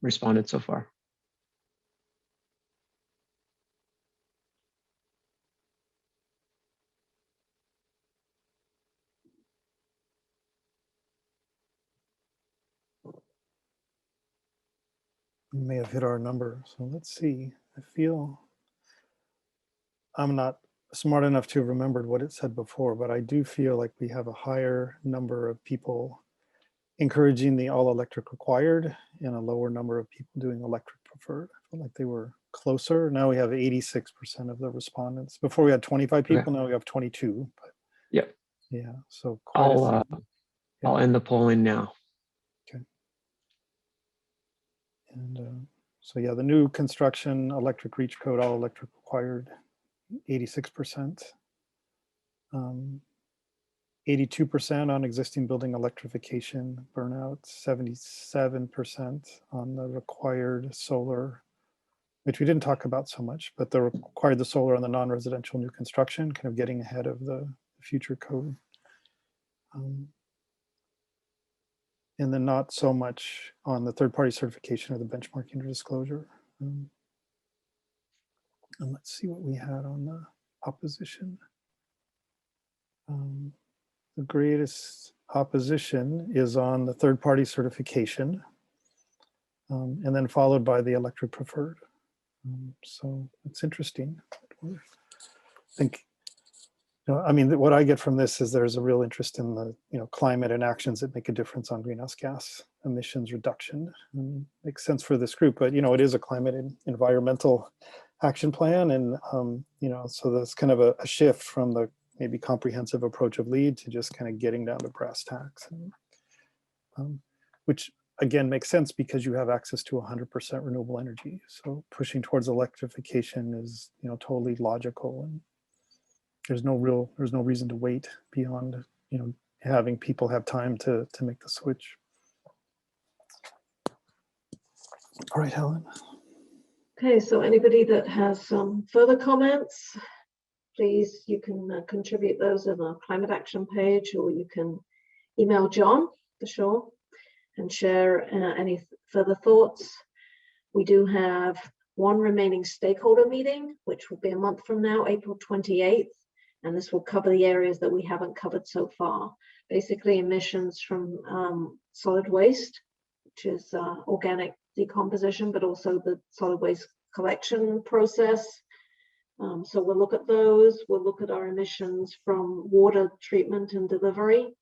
responded so far. We may have hit our number. So let's see. I feel I'm not smart enough to have remembered what it said before, but I do feel like we have a higher number of people encouraging the all electric required and a lower number of people doing electric preferred. I felt like they were closer. Now we have 86% of the respondents. Before we had 25 people, now we have 22. But yep. Yeah, so quite a few. I'll end the polling now. Okay. And so yeah, the new construction electric reach code, all electric required, 86%. 82% on existing building electrification, burnout, 77% on the required solar, which we didn't talk about so much, but the required the solar on the non-residential new construction, kind of getting ahead of the future code. And then not so much on the third-party certification or the benchmarking or disclosure. And let's see what we had on the opposition. The greatest opposition is on the third-party certification, and then followed by the electric preferred. So it's interesting. I think, I mean, what I get from this is there's a real interest in the climate and actions that make a difference on greenhouse gas emissions reduction. Makes sense for this group, but it is a climate and environmental action plan, and so that's kind of a shift from the maybe comprehensive approach of LEED to just kind of getting down to brass tacks, and, which again makes sense because you have access to 100% renewable energy. So pushing towards electrification is totally logical, and there's no reason to wait beyond having people have time to make the switch. All right, Helen. Okay, so anybody that has some further comments, please, you can contribute those in the climate action page, or you can email John for sure and share any further thoughts. We do have one remaining stakeholder meeting, which will be a month from now, April 28th, and this will cover the areas that we haven't covered so far. Basically emissions from solid waste, which is organic decomposition, but also the solid waste collection process. So we'll look at those. We'll look at our emissions from water treatment and delivery,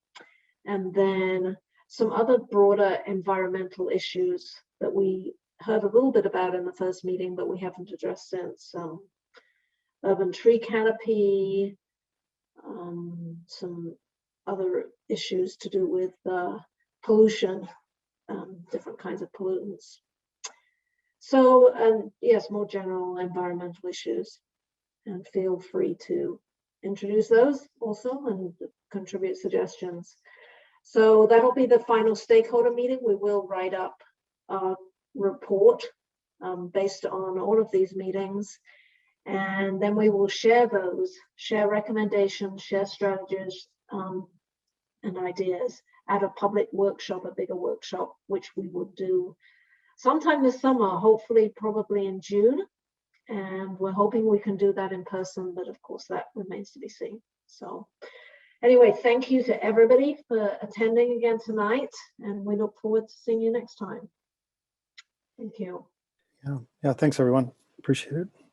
and then some other broader environmental issues that we heard a little bit about in the first meeting, but we haven't addressed since. Urban tree canopy, some other issues to do with pollution, different kinds of pollutants. So, yes, more general environmental issues, and feel free to introduce those also and contribute suggestions. So that'll be the final stakeholder meeting. We will write up a report based on all of these meetings, and then we will share those, share recommendations, share strategies and ideas at a public workshop, a bigger workshop, which we will do sometime this summer, hopefully probably in June. And we're hoping we can do that in person, but of course that remains to be seen. So anyway, thank you to everybody for attending again tonight, and we look forward to seeing you next time. Thank you. Yeah, thanks everyone. Appreciate it.